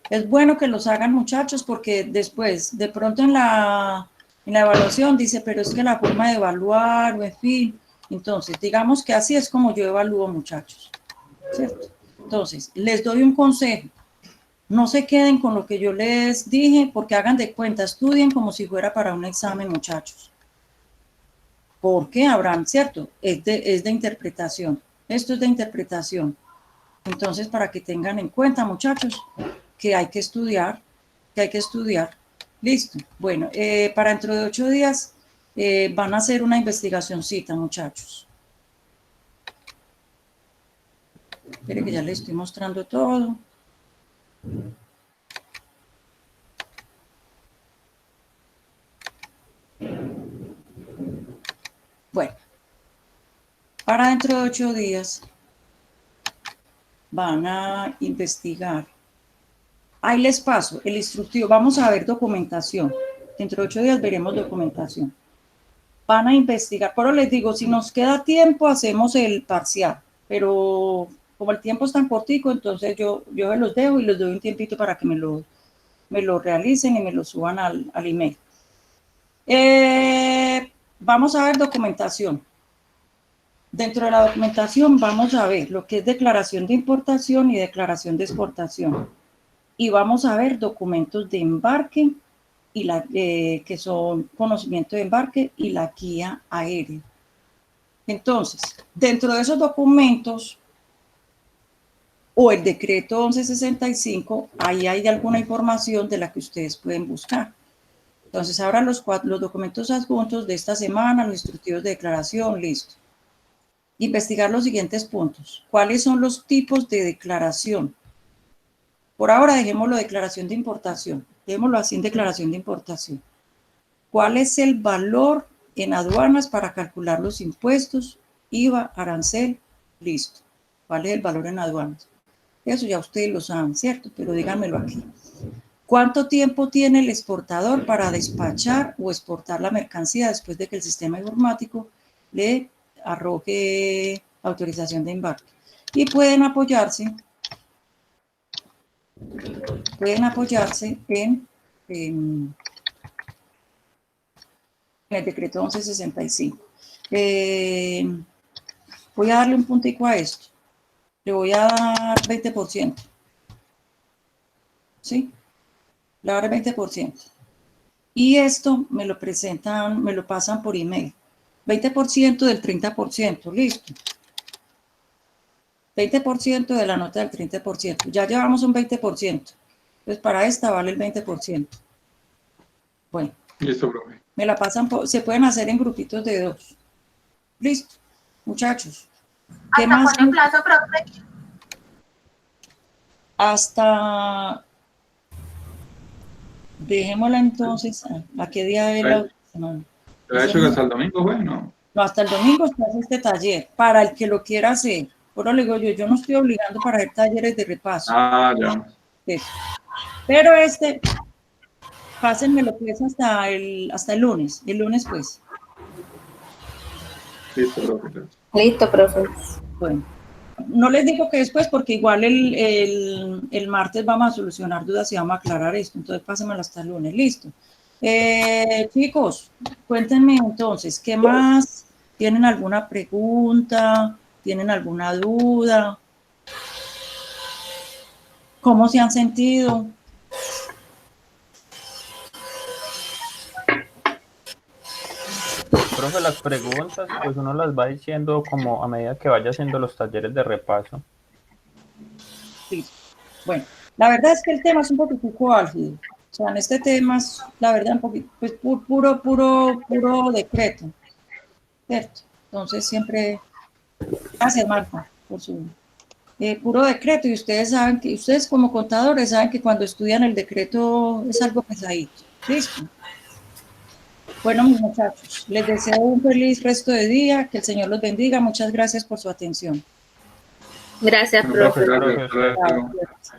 Es bueno que los hagan, muchachos, porque después, de pronto en la evaluación dice, pero es que la forma de evaluar, o en fin. Entonces, digamos que así es como yo evalúo, muchachos. ¿Cierto? Entonces, les doy un consejo. No se queden con lo que yo les dije, porque hagan de cuenta, estudien como si fuera para un examen, muchachos. Porque habrán, ¿cierto? Es de interpretación. Esto es de interpretación. Entonces, para que tengan en cuenta, muchachos, que hay que estudiar, Listo. Bueno, para dentro de 8 días van a hacer una investigacioncita, muchachos. Espere que ya les estoy mostrando todo. Bueno, para dentro de 8 días van a investigar. Ahí les paso el instructivo. Vamos a ver documentación. Dentro de 8 días veremos documentación. Van a investigar. Pero les digo, si nos queda tiempo, hacemos el parcial. Pero como el tiempo es tan cortico, entonces yo se los dejo y les doy un tiempito para que me lo realicen y me lo suban al email. Vamos a ver documentación. Dentro de la documentación vamos a ver lo que es declaración de importación y declaración de exportación. Y vamos a ver documentos de embarque, y que son conocimiento de embarque y la guía aérea. Entonces, dentro de esos documentos, o el decreto 1165, ahí hay alguna información de la que ustedes pueden buscar. Entonces, ahora los documentos adjuntos de esta semana, los instructivos de declaración, listo. Investigar los siguientes puntos. ¿Cuáles son los tipos de declaración? Por ahora dejémoslo declaración de importación. Dejémoslo así en declaración de importación. ¿Cuál es el valor en aduanas para calcular los impuestos, IVA, arancel? Listo. ¿Cuál es el valor en aduanas? Eso ya ustedes lo saben, ¿cierto? Pero díganmelo aquí. ¿Cuánto tiempo tiene el exportador para despachar o exportar la mercancía después de que el sistema informático le arroje autorización de embarque? Y pueden apoyarse en el decreto 1165. Voy a darle un puntico a esto. Le voy a dar 20%. ¿Sí? Le voy a dar 20%. Y esto me lo presentan, me lo pasan por email. 20% del 30%, listo. 20% de la nota del 30%. Ya llevamos un 20%. Pues para esta vale el 20%. Bueno. Listo, profe. Me la pasan, se pueden hacer en grupitos de 2. Listo, muchachos. ¿Qué ¿Hasta más? cuándo el plazo, profe? Hasta... Dejémosla entonces. ¿A qué día de la semana? ¿Lo ha hecho que hasta el domingo, bueno? No, hasta el domingo se hace este taller, para el que lo quiera hacer. Por eso le digo yo no estoy obligando para hacer talleres de repaso. Ah, ya. Eso. Pero pásenmelo pues hasta el lunes. El lunes pues. Listo, profe. Listo, profe. Bueno, no les digo que después porque igual el martes vamos a solucionar dudas y vamos a aclarar esto. Entonces pásenmelo hasta el lunes. Listo. Chicos, cuéntenme entonces, ¿qué más? ¿Tienen alguna pregunta? ¿Tienen alguna duda? ¿Cómo se han sentido? Profe, las preguntas, pues uno las va diciendo como a medida que vaya haciendo los talleres de repaso. Sí. Bueno, la verdad es que el tema es un poquitico álgido. O sea, en este tema es, la verdad, un poquito, pues puro decreto. ¿Cierto? Entonces siempre, gracias Marta por su puro decreto, y ustedes saben que, ustedes como contadores saben que cuando estudian el decreto es algo pesadito. ¿Listo? Bueno, mis muchachos, les deseo un feliz resto de día, que el Señor los bendiga. Muchas gracias por su atención. Gracias, profe. Gracias. Gracias.